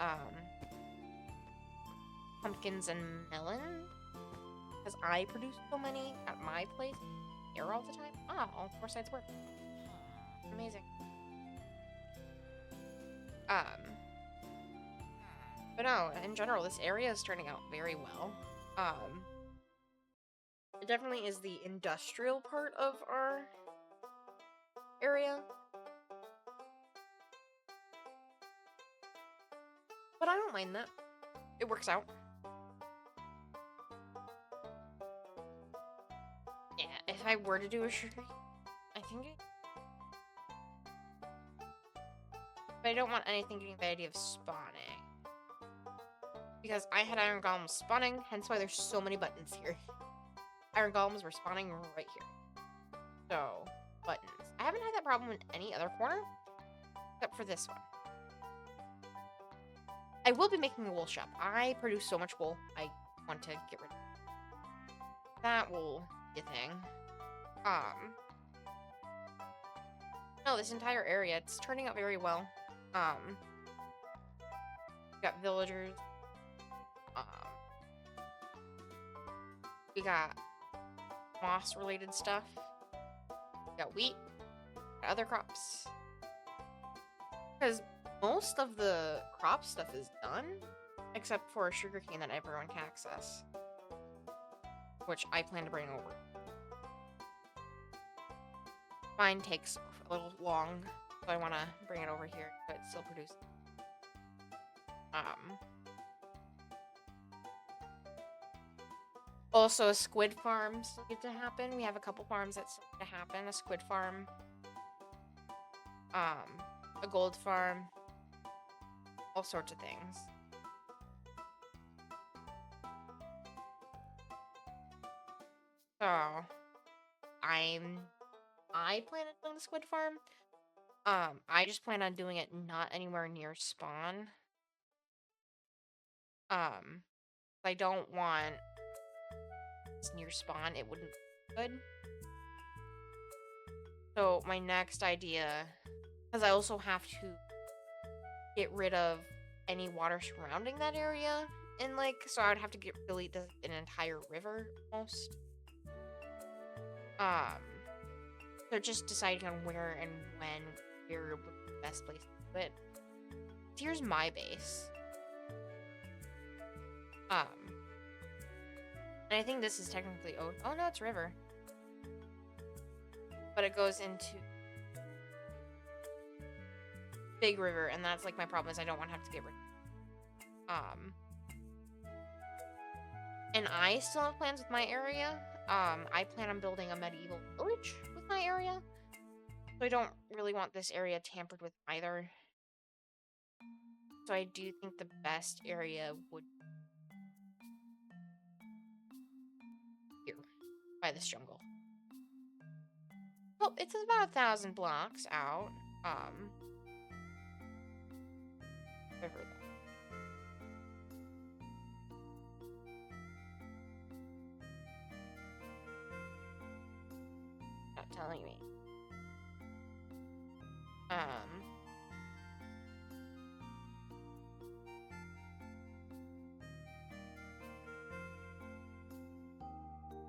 pumpkins and melon. Because I produce so many at my place here all the time. All 4 sides work. Amazing. But no, in general, this area is turning out very well. It definitely is the industrial part of our area. But I don't mind that. It works out. Yeah, if I were to do a sugar, I think it... But I don't want anything getting the idea of spawning. Because I had iron golems spawning, hence why there's so many buttons here. Iron golems were spawning right here. So, buttons. I haven't had that problem in any other corner, except for this one. I will be making a wool shop. I produce so much wool, I want to get rid of it. That will be a thing. No, this entire area, it's turning out very well. We got villagers. We got moss-related stuff. We got wheat. Got other crops. Because most of the crop stuff is done, except for sugarcane that everyone can access, which I plan to bring over. Mine takes a little long, so I want to bring it over here, but still produce. Also, a squid farm still get to happen. We have a couple farms that still get to happen. A squid farm. A gold farm. All sorts of things. So, I plan on doing the squid farm. I just plan on doing it not anywhere near spawn. I don't want it's near spawn. It wouldn't be good. So my next idea, because I also have to get rid of any water surrounding that area, and like, so I would have to delete an entire river almost. So just deciding on where and when, where would be the best place to do it. Here's my base. Um, and I think this is technically oh no, it's river. But it goes into big river, and that's like my problem is I don't want to have to get rid of and I still have plans with my area. I plan on building a medieval village with my area. So I don't really want this area tampered with either. So I do think the best area would be here by this jungle. Well, it's about 1,000 blocks out. River though. Not telling me.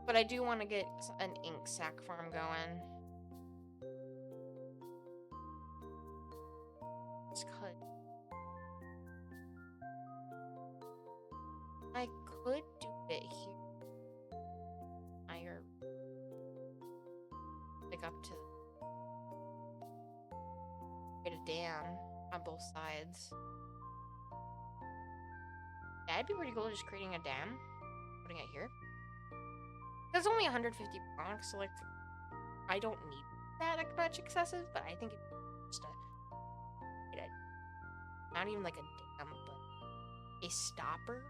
But I do want to get an ink sac farm going. Just could. I could do it here. Higher. Like up to. Get a dam on both sides. Yeah, it'd be pretty cool just creating a dam. Putting it here. It's only 150 blocks, so like, I don't need that much excessive, but I think it's just not even like a dam, but a stopper.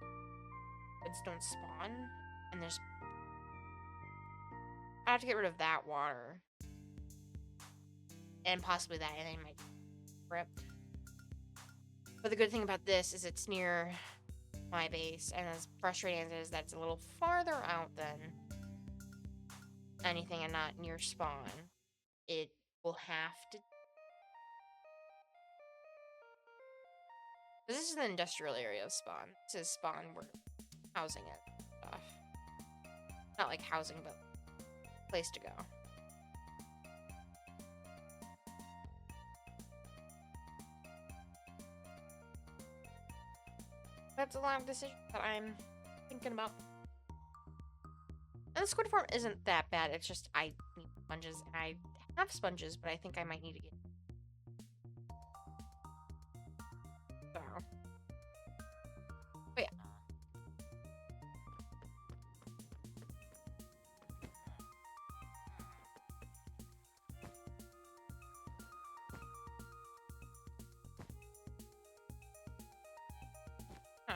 Goods don't spawn, and there's. I have to get rid of that water, and possibly that, and then my rip. But the good thing about this is it's near my base, and as frustrating as it is that it's a little farther out than anything and not near spawn, it will have to. This is the industrial area of spawn. This is spawn where housing it stuff. Not like housing, but place to go. That's a lot of decisions that I'm thinking about. And the squid farm isn't that bad. It's just I need sponges, and I have sponges, but I think I might need to get. So, but yeah. Oh.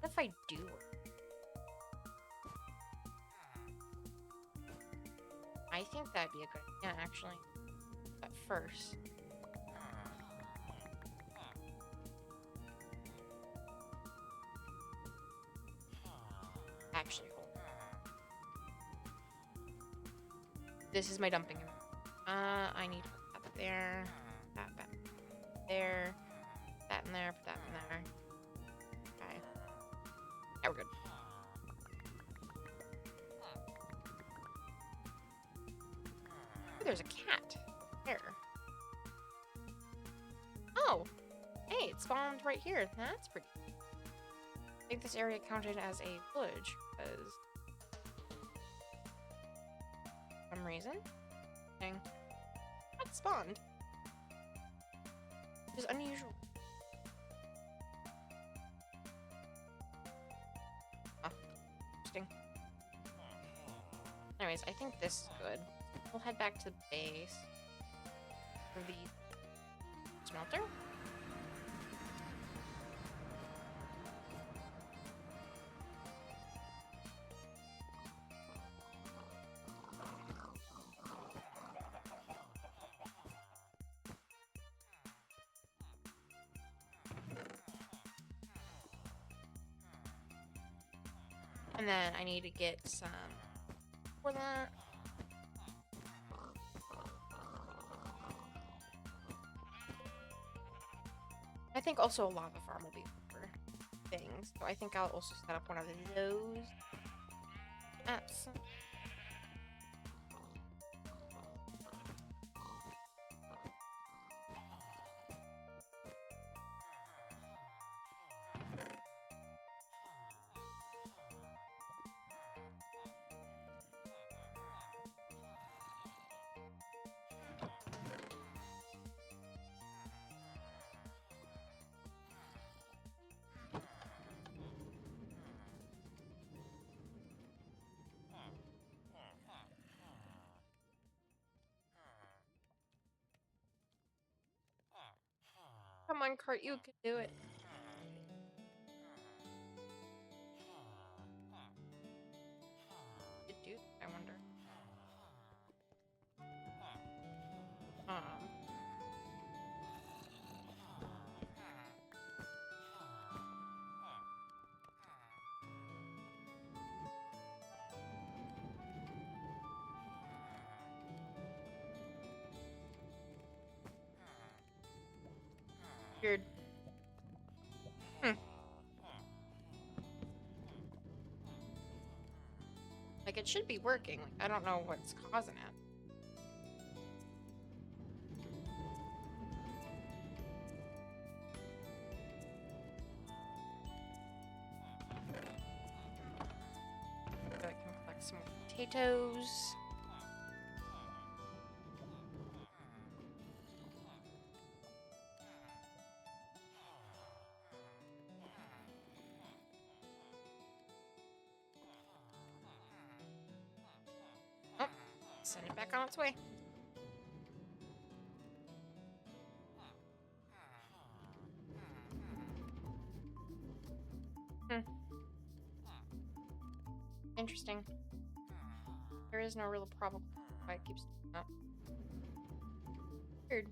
What if I do it? I think that'd be a good idea, actually. But first. Actually, hold on. This is my dumping. I need to put that there. That back there. That in there. Put that in there. Okay. Yeah, we're good. Ooh, there's a cat. There. Oh! Hey, it spawned right here. That's pretty. I think this area counted as a village, because for some reason, that spawned. Which is unusual. Oh, interesting. Anyways, I think this is good. We'll head back to the base for the smelter. And then I need to get some for that. I think also a lava farm will be for things. So I think I'll also set up one of those at some. Come on, cart, you can do it. You do, I wonder. Weird. Like, it should be working. Like, I don't know what's causing it. So I can collect some more potatoes. Oh, send it back on its way. Interesting. There is no real problem why it keeps doing that. Weird.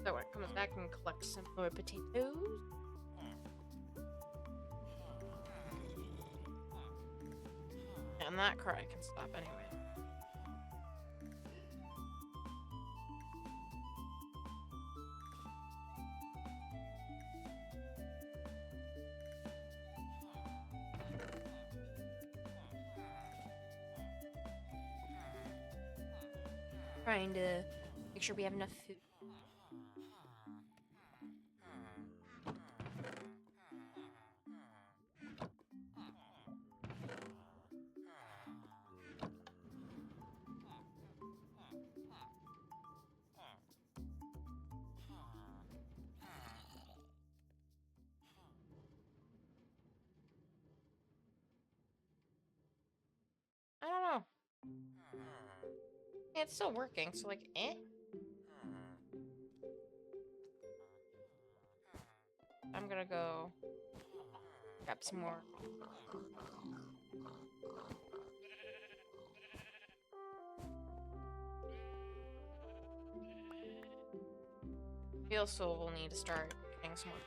So when it comes back and collects some more potatoes. And that cry can stop anyway. Trying to make sure we have enough food. I don't know. Yeah, it's still working, so like, eh? I'm gonna go grab some more. We also will need to start getting some more.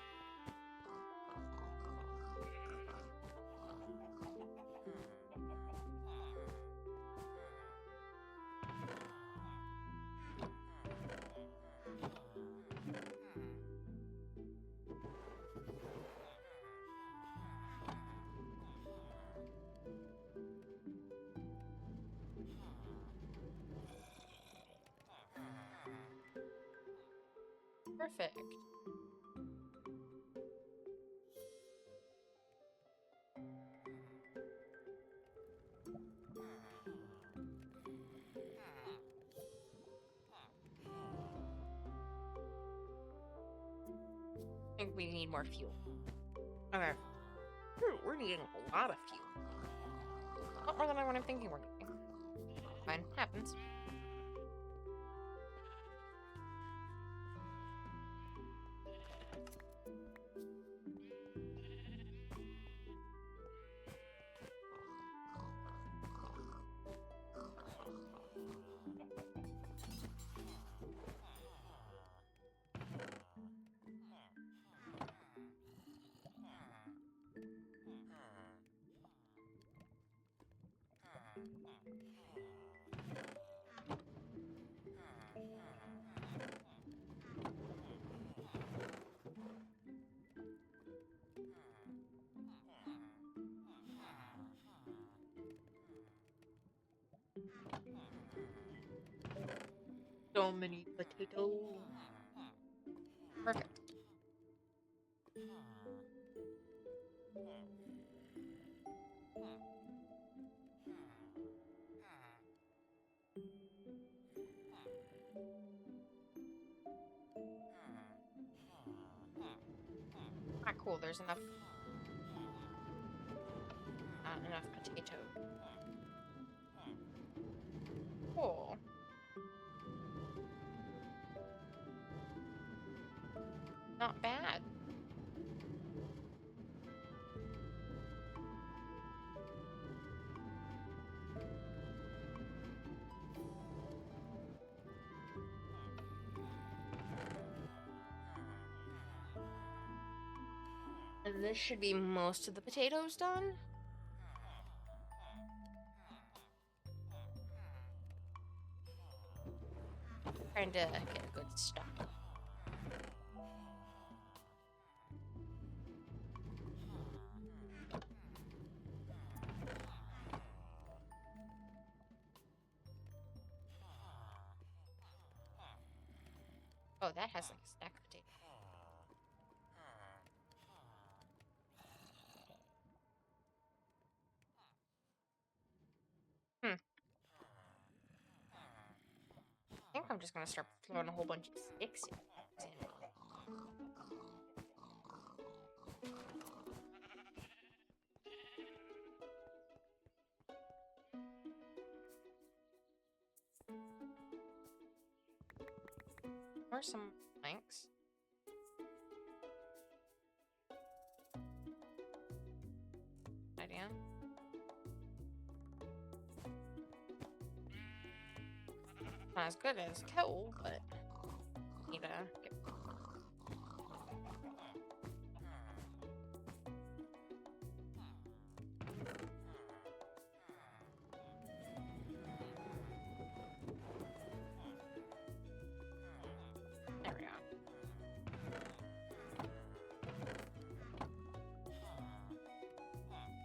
Perfect. I think we need more fuel. Okay. We're needing a lot of fuel. A lot more than I'm thinking we're needing. Fine, happens. So many potatoes. Perfect. there's enough potato. Cool. Not bad. And this should be most of the potatoes done. Trying to get a good stock. Oh, that has like a stack of potatoes. I think I'm just gonna start throwing a whole bunch of sticks in. Or some planks. Idea. Not as good as coal, but need to get. There we go.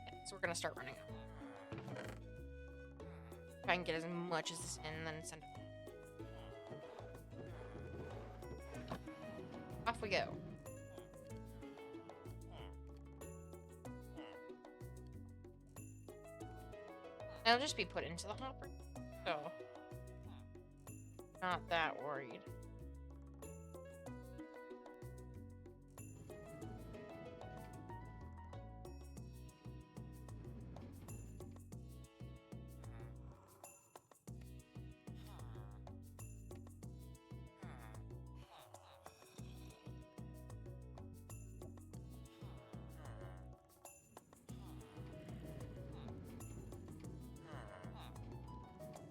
Okay, so we're gonna start running out. Try and get as much as this in, and then send it. Off we go. I'll just be put into the hopper, so not that worried.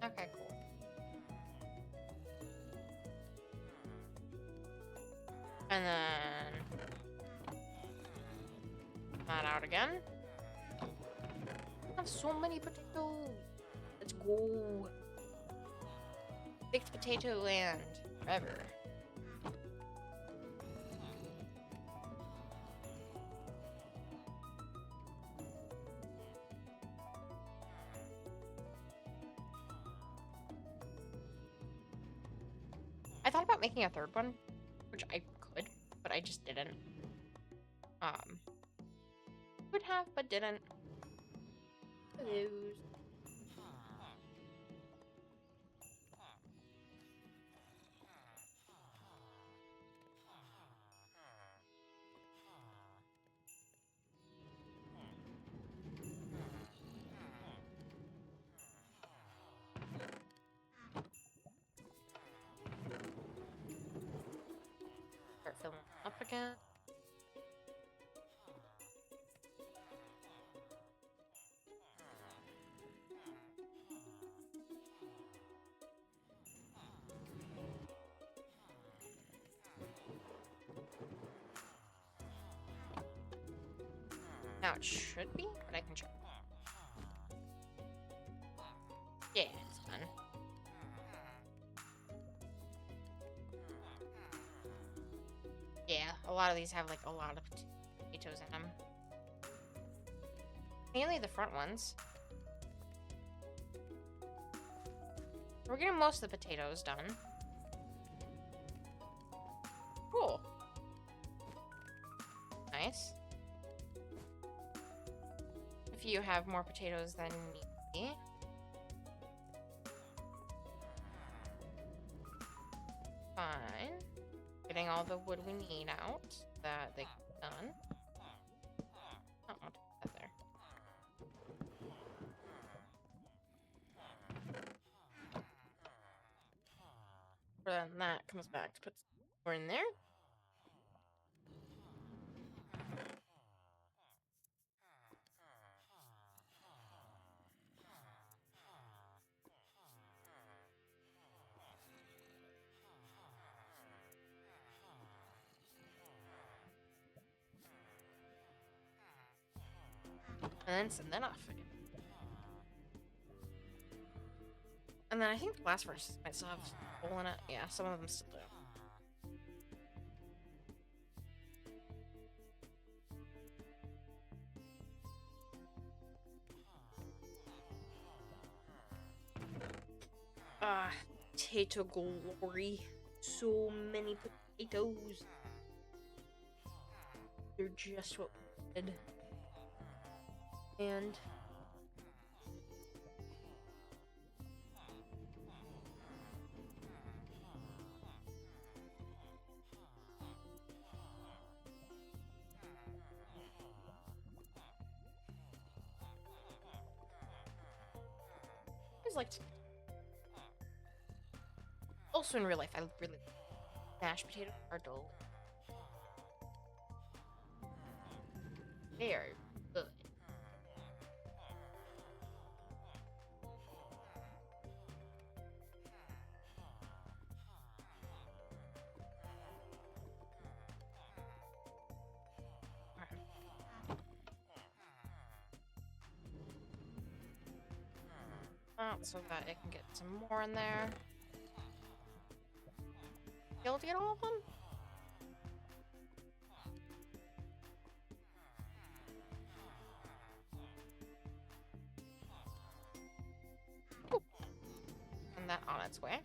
Okay, cool. And then that out again. I have so many potatoes. Let's go. Baked potato land forever. I thought about making a third one, which I could, but I just didn't. Could have, but didn't. Those. Start filling up again. Now it should be, but I can check. Yeah, it's done. Yeah, a lot of these have like a lot of potatoes in them. Mainly the front ones. We're getting most of the potatoes done. Cool. Nice. If you have more potatoes than me. Fine. Getting all the wood we need out. That they done. then that comes back to put more in there. And then send that off again. And then I think the last verse might still have hole in it. Yeah, some of them still do. Ah, potato glory. So many potatoes. They're just what we did. And I was like, also in real life, I really mashed potatoes are dull. They are good. So that it can get some more in there. You able to get all of them? Ooh. And that on its way.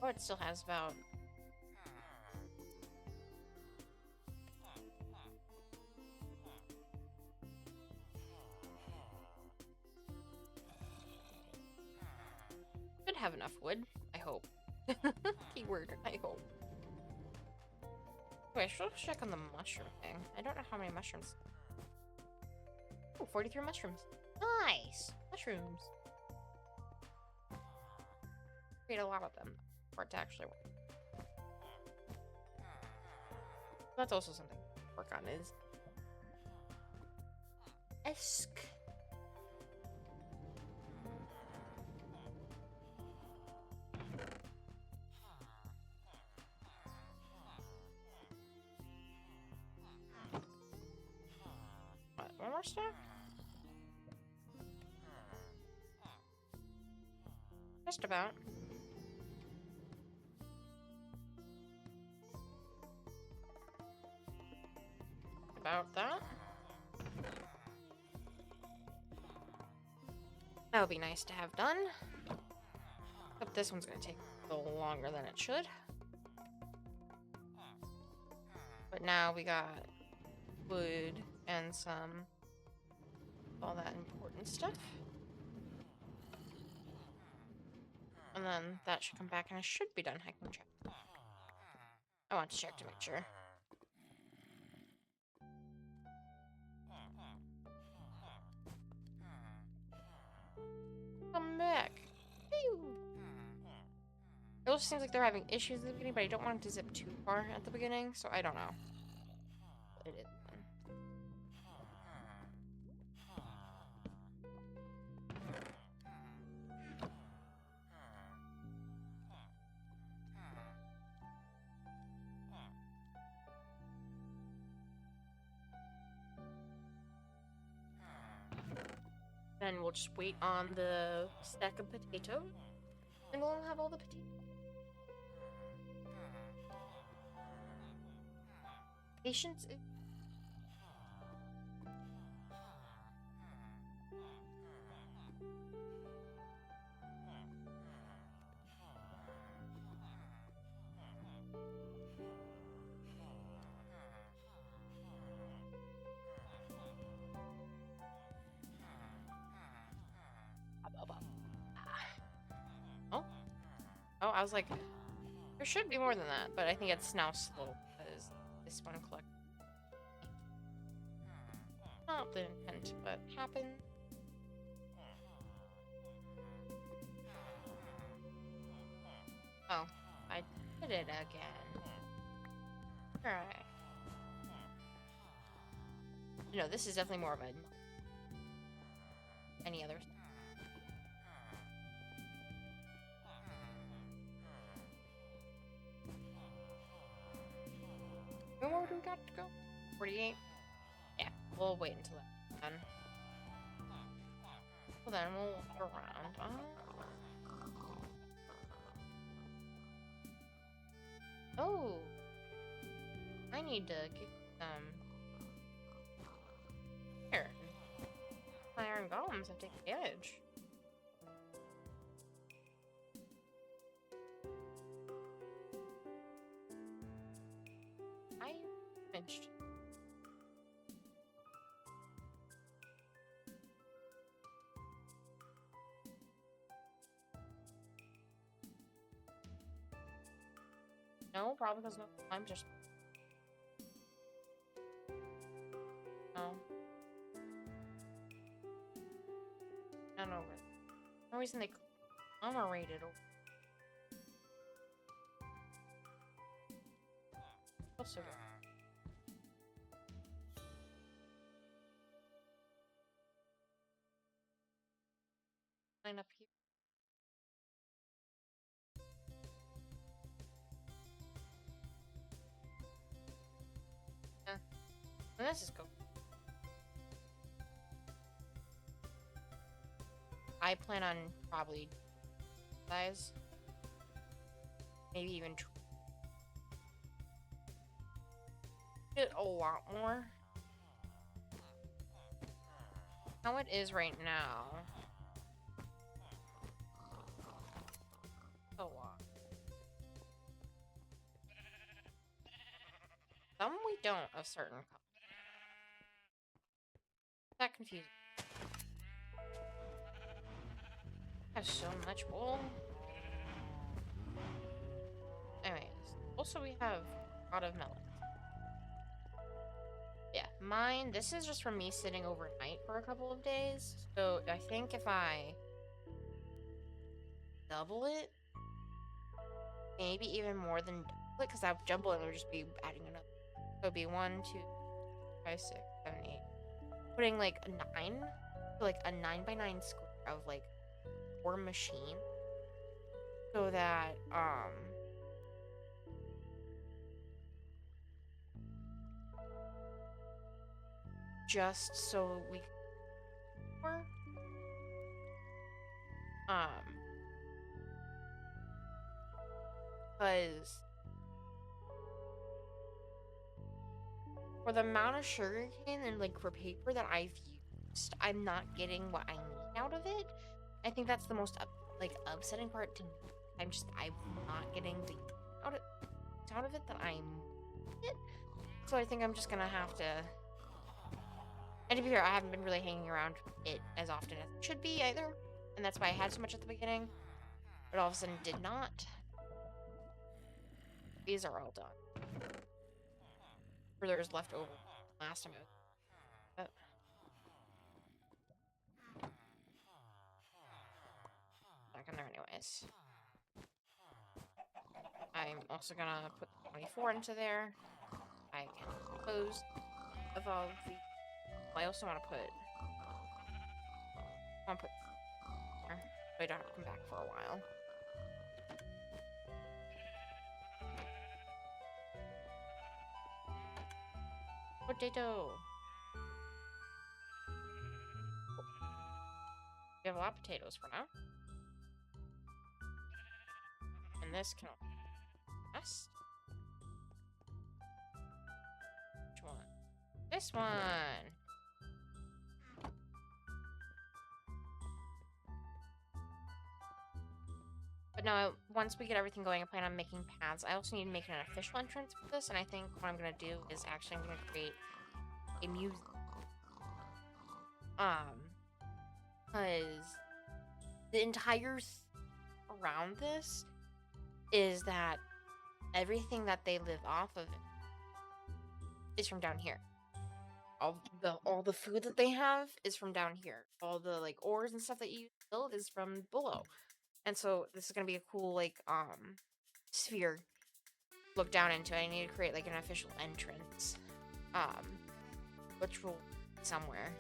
Oh, it still has about... Should have enough wood, I hope. Keyword, I hope. Wait, I should check on the mushroom thing. I don't know how many mushrooms. Oh, 43 mushrooms. Nice! Mushrooms. Create a lot of them for it to actually work. That's also something to work on is... Esk. What, one more stack? Just about. About that. That would be nice to have done. But this one's gonna take a little longer than it should. But now we got wood and some all that important stuff. And then that should come back and it should be done. I can check. I want to check to make sure. Come back. Phew. It also seems like they're having issues at the beginning, but I don't want it to zip too far at the beginning, so I don't know. But it is then. Then we'll just wait on the stack of potatoes, and we'll have all the potatoes. Patience is... Oh? Oh, I was like, there should be more than that, but I think it's now slow because this one collects not the intent, but happened. Oh, I did it again. Alright. You know, this is definitely more of a any other. How more do we got to go? 48? Yeah, we'll wait until that's done. Well, then we'll walk around. Oh! I need to get some iron golems and take damage. I damaged. No, probably because I'm just. No. I don't know. No reason they commemorated. What's it? Line up here. Yeah. And this is cool. I plan on probably size. Maybe even it a lot more. How it is right now. A lot. Some we don't of certain colors. That confusing. I have so much wool. Anyways, also we have a lot of melons. Yeah, mine, this is just from me sitting overnight for a couple of days. So I think if I double it, maybe even more than double it, because I've jumbled it, it would just be adding another. So it'd be 1, 2, 5, 6, 7, 8. Putting like a 9, so like a 9x9 square of like war machine. So that, just so we because for the amount of sugarcane and like for paper that I've used, I'm not getting what I need out of it. I think that's the most upsetting part to me. I'm not getting the out of it that I'm it. So I think I'm just gonna have to. And to be fair, I haven't been really hanging around it as often as it should be either. And that's why I had so much at the beginning. But all of a sudden did not. These are all done. Or there's left over last time. But back in there anyways. I'm also gonna put 24 into there. I can close of all the. I also want to put. So I don't have to come back for a while. Potato. We have a lot of potatoes for now. And this can rest. Which one? This one. But no, once we get everything going, I plan on making paths. I also need to make an official entrance for this, and I think what I'm gonna do is actually I'm gonna create a music. Because the entire around this is that everything that they live off of is from down here. all the food that they have is from down here. All the like ores and stuff that you build is from below. And so this is gonna be a cool like sphere look down into. I need to create like an official entrance. Which will be somewhere.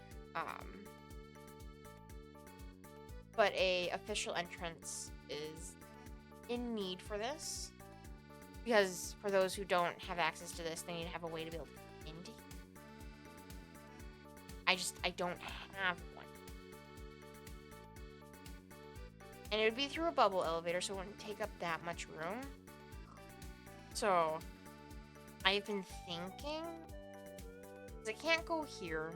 But a official entrance is in need for this. Because for those who don't have access to this, they need to have a way to be able to get into. I don't have one. And it would be through a bubble elevator, so it wouldn't take up that much room. So I've been thinking, 'cause I can't go here.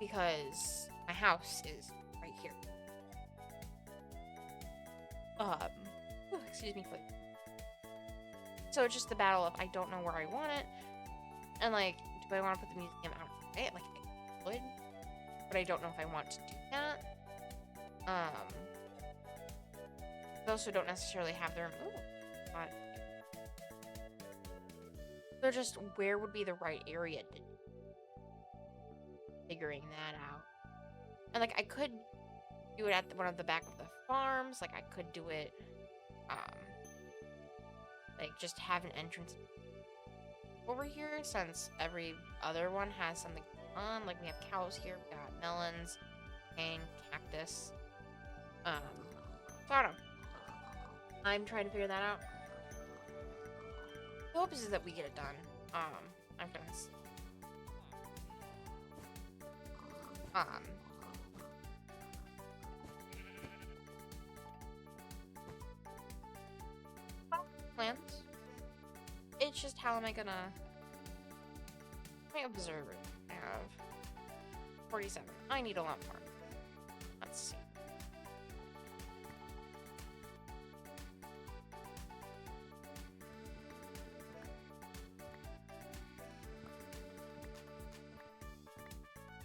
Because my house is right here. Excuse me, please. So it's just the battle of I don't know where I want it, and like, do I want to put the museum out of it? Like, I would, but I don't know if I want to do that. I also don't necessarily have their but they're just where would be the right area to figuring that out. And like, I could do it at one of the back of the farms. Like, I could do it, like, just have an entrance over here, since every other one has something on. Like, we have cows here, we got melons, cane, cactus. So I don't know. I'm trying to figure that out. The hope is that we get it done. I'm gonna plans. It's just how am I gonna observe it? I have 47. I need a lot more. Let's see.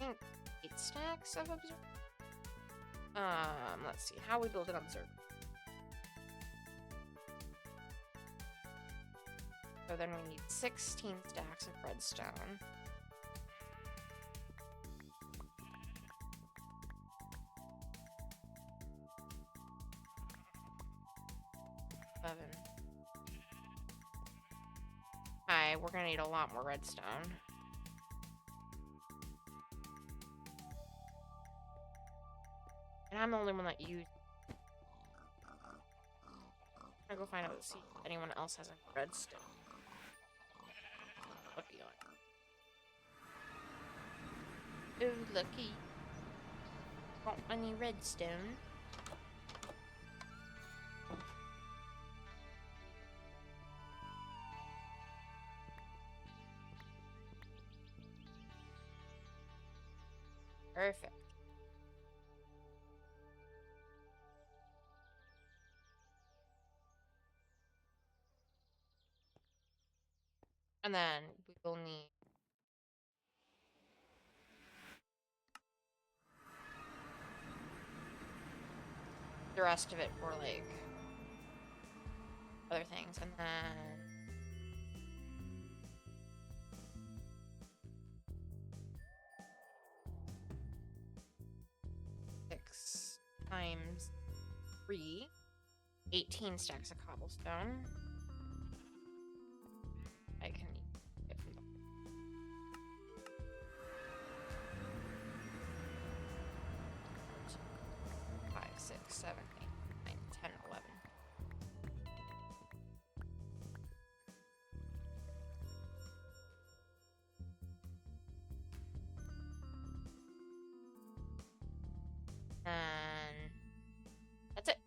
I think 8 stacks of observer. Let's see how we build an observer. So then we need 16 stacks of redstone. Alright, we're gonna need a lot more redstone. And I'm the only one that used. I'm gonna go find out, see if anyone else has a redstone. What do you want? Oh, lucky. Want any redstone? Perfect. And then we will need the rest of it for like other things. And then six times 3, 18 stacks of cobblestone. I can get from the 5, 6, 7, 8, 9, 10, 11. And that's it.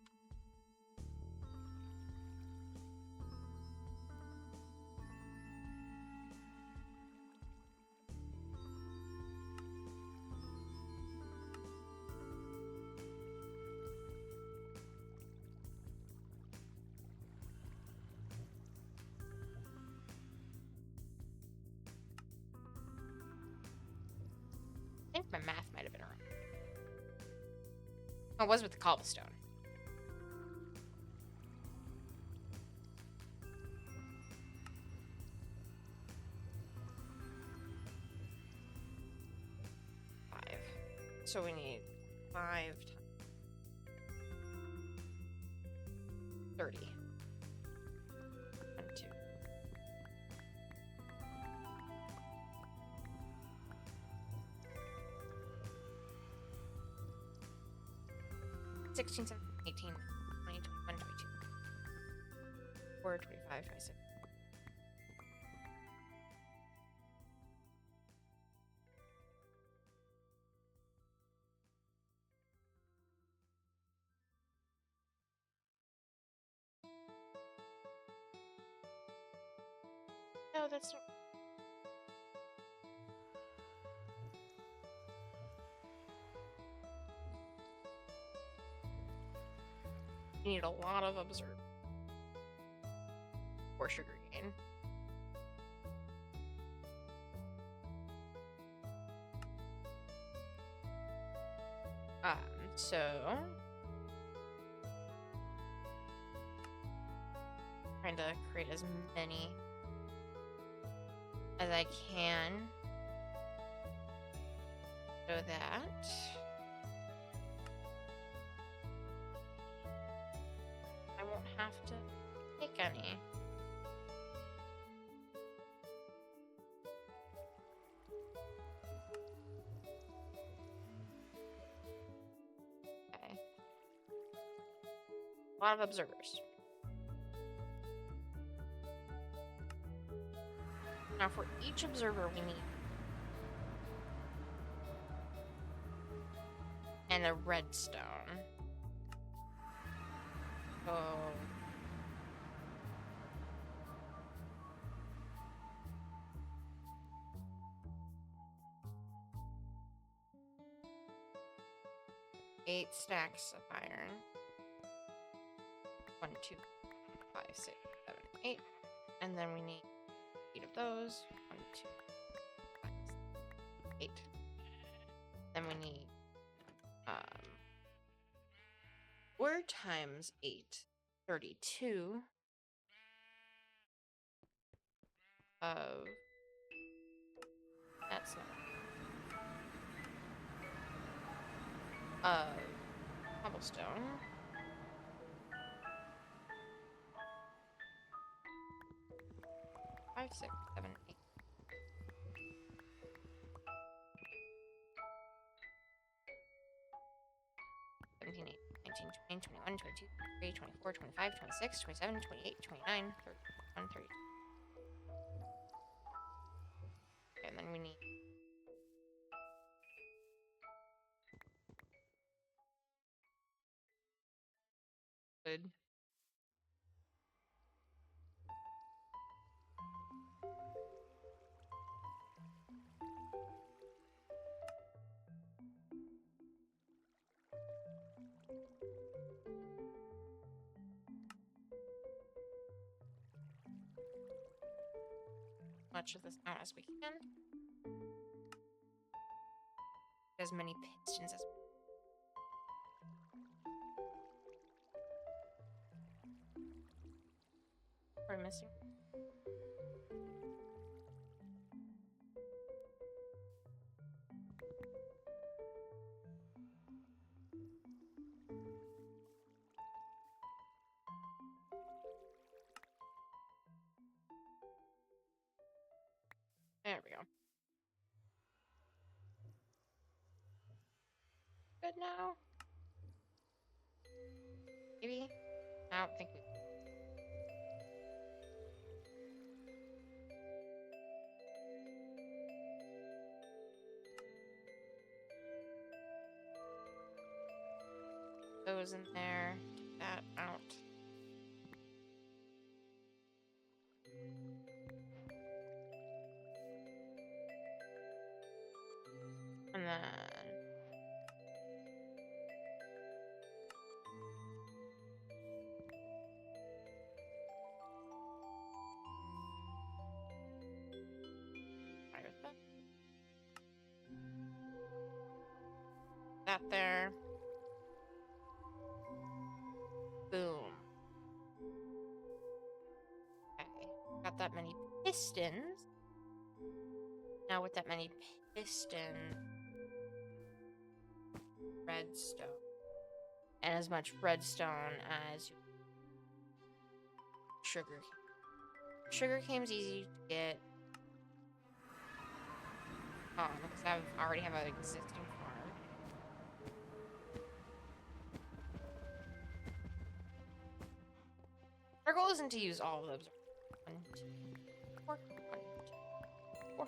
I think my math might have been wrong. Oh, it was with the cobblestone. So we need 5 times 30. 1, 2. $16, $17, $18, $20, $21, $22, $24, $25, $26. No, that's not. You need a lot of observe for sugar cane. So trying to create as many as I can so that I won't have to take any. Okay. A lot of observers. Now for each observer we need and a redstone. So eight stacks of iron. 1, 2, 5, 6, 7, 8. And then we need 8 of those. 1, 2, 5, 8. Then we need 4 times 8, 32 of that's not cobblestone. Five, 6, 7, 8. 17, 18, 19, 20, 21, 22, 23, 24, 25, 26, 27, 28, 29, 30, 31, 32. Okay, and then we need wood. Much of this out as we can. As many pistons as we're missing. There we go. Good now? Maybe? I don't think we... Those in there. Take that out. And then... right with that. That there. Boom. Okay. Got that many pistons. Now with that many pistons... redstone. And as much redstone as sugar cane. Sugar cane's easy to get. Because I already have an existing farm. Our goal isn't to use all of those. 1, 2, 4. 1, 2, 4.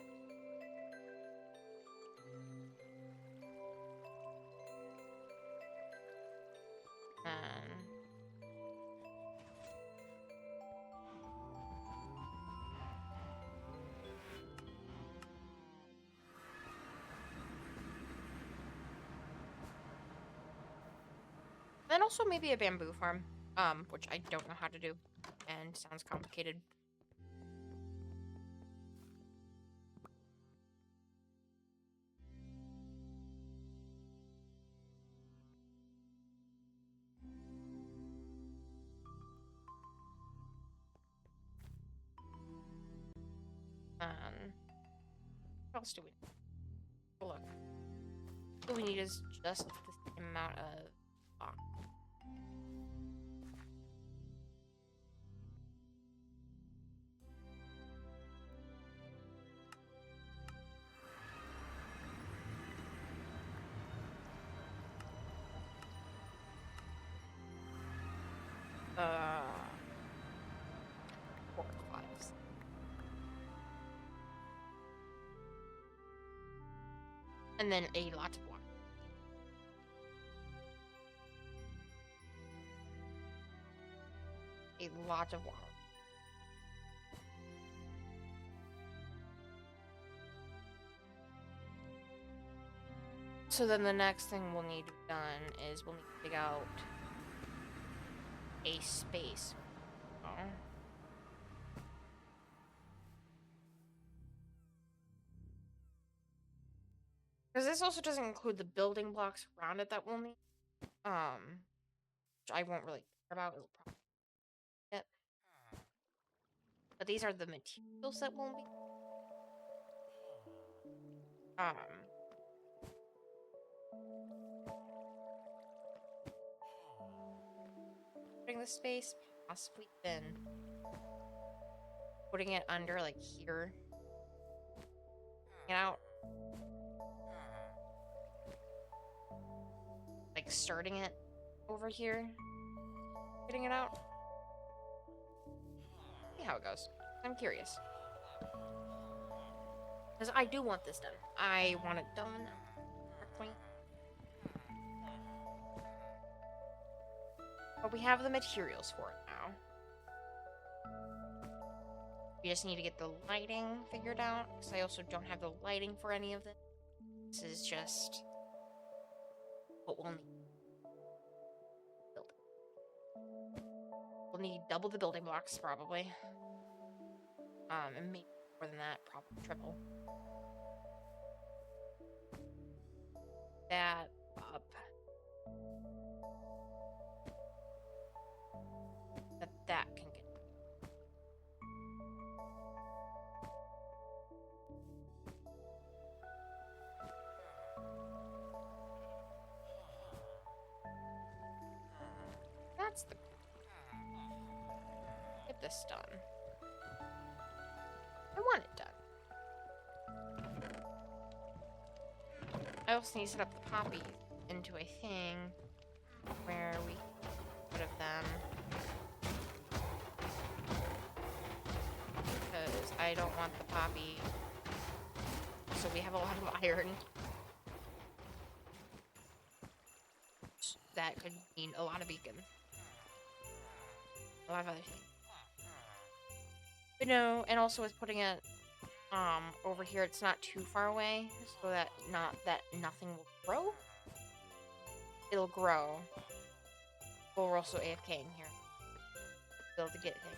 Then also maybe a bamboo farm, which I don't know how to do, and sounds complicated. What else do we need? Oh, look. What we need is just this amount of block. Uh, 4 or 5. And then a lot of water. A lot of water. So then the next thing we'll need done is we'll need to dig out a space. Oh. Because this also doesn't include the building blocks around it that we'll need. Which I won't really care about. It'll probably be it. But these are the materials that we'll need. Putting the space, possibly then putting it under like here. Get out. Like starting it over here. Getting it out. See how it goes. I'm curious. Because I do want this done. I want it done correctly. But we have the materials for it now. We just need to get the lighting figured out. Because I also don't have the lighting for any of this. This is just what we'll need. We'll need double the building blocks, probably. And maybe more than that, probably triple. That up. That can get. That's the. Get this done. I want it done. I also need to set up the poppies into a thing where we get rid of them. Because I don't want the poppy. So we have a lot of iron. That could mean a lot of beacons. A lot of other things. But no, and also with putting it over here, it's not too far away, so that nothing will grow. It'll grow. But we're also AFK in here. Be able to get things.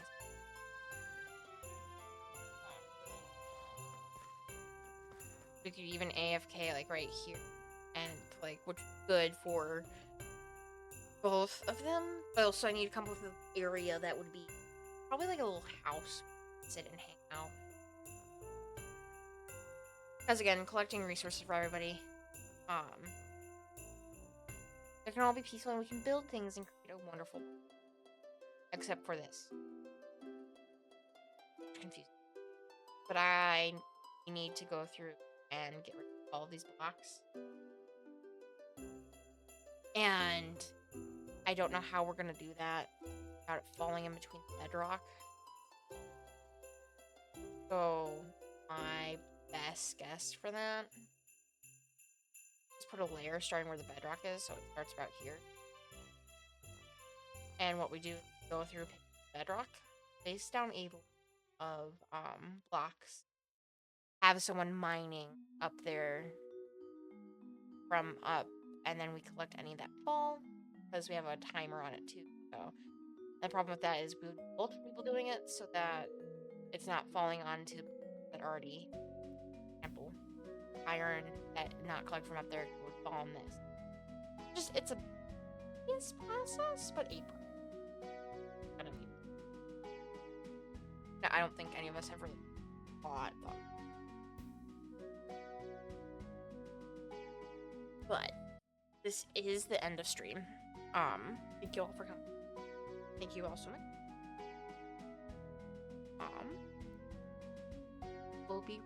We could even AFK like right here, and like which is good for both of them. But also I need to come up with an area that would be probably like a little house, sit and hang out. Because again, collecting resources for everybody. It can all be peaceful and we can build things and create a wonderful world. Except for this. Confused. But I need to go through and get rid of all of these blocks. And I don't know how we're going to do that without it falling in between the bedrock. So my best guess for that is put a layer starting where the bedrock is, so it starts about here. And what we do is go through bedrock, place down a of blocks, have someone mining up there from up, and then we collect any that fall because we have a timer on it too. So the problem with that is we would multiple people doing it so that it's not falling onto that already example iron that not collect from up there would fall on this. Just it's a tedious process, but a gonna be. I don't think any of us have really thought. But this is the end of stream. Thank you all for coming. Thank you all so much. We'll be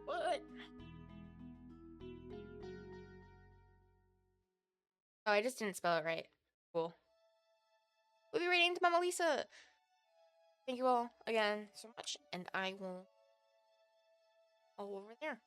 what? Oh, I just didn't spell it right. Cool. We'll be reading to Mama Lisa. Thank you all again so much, and I will all over there.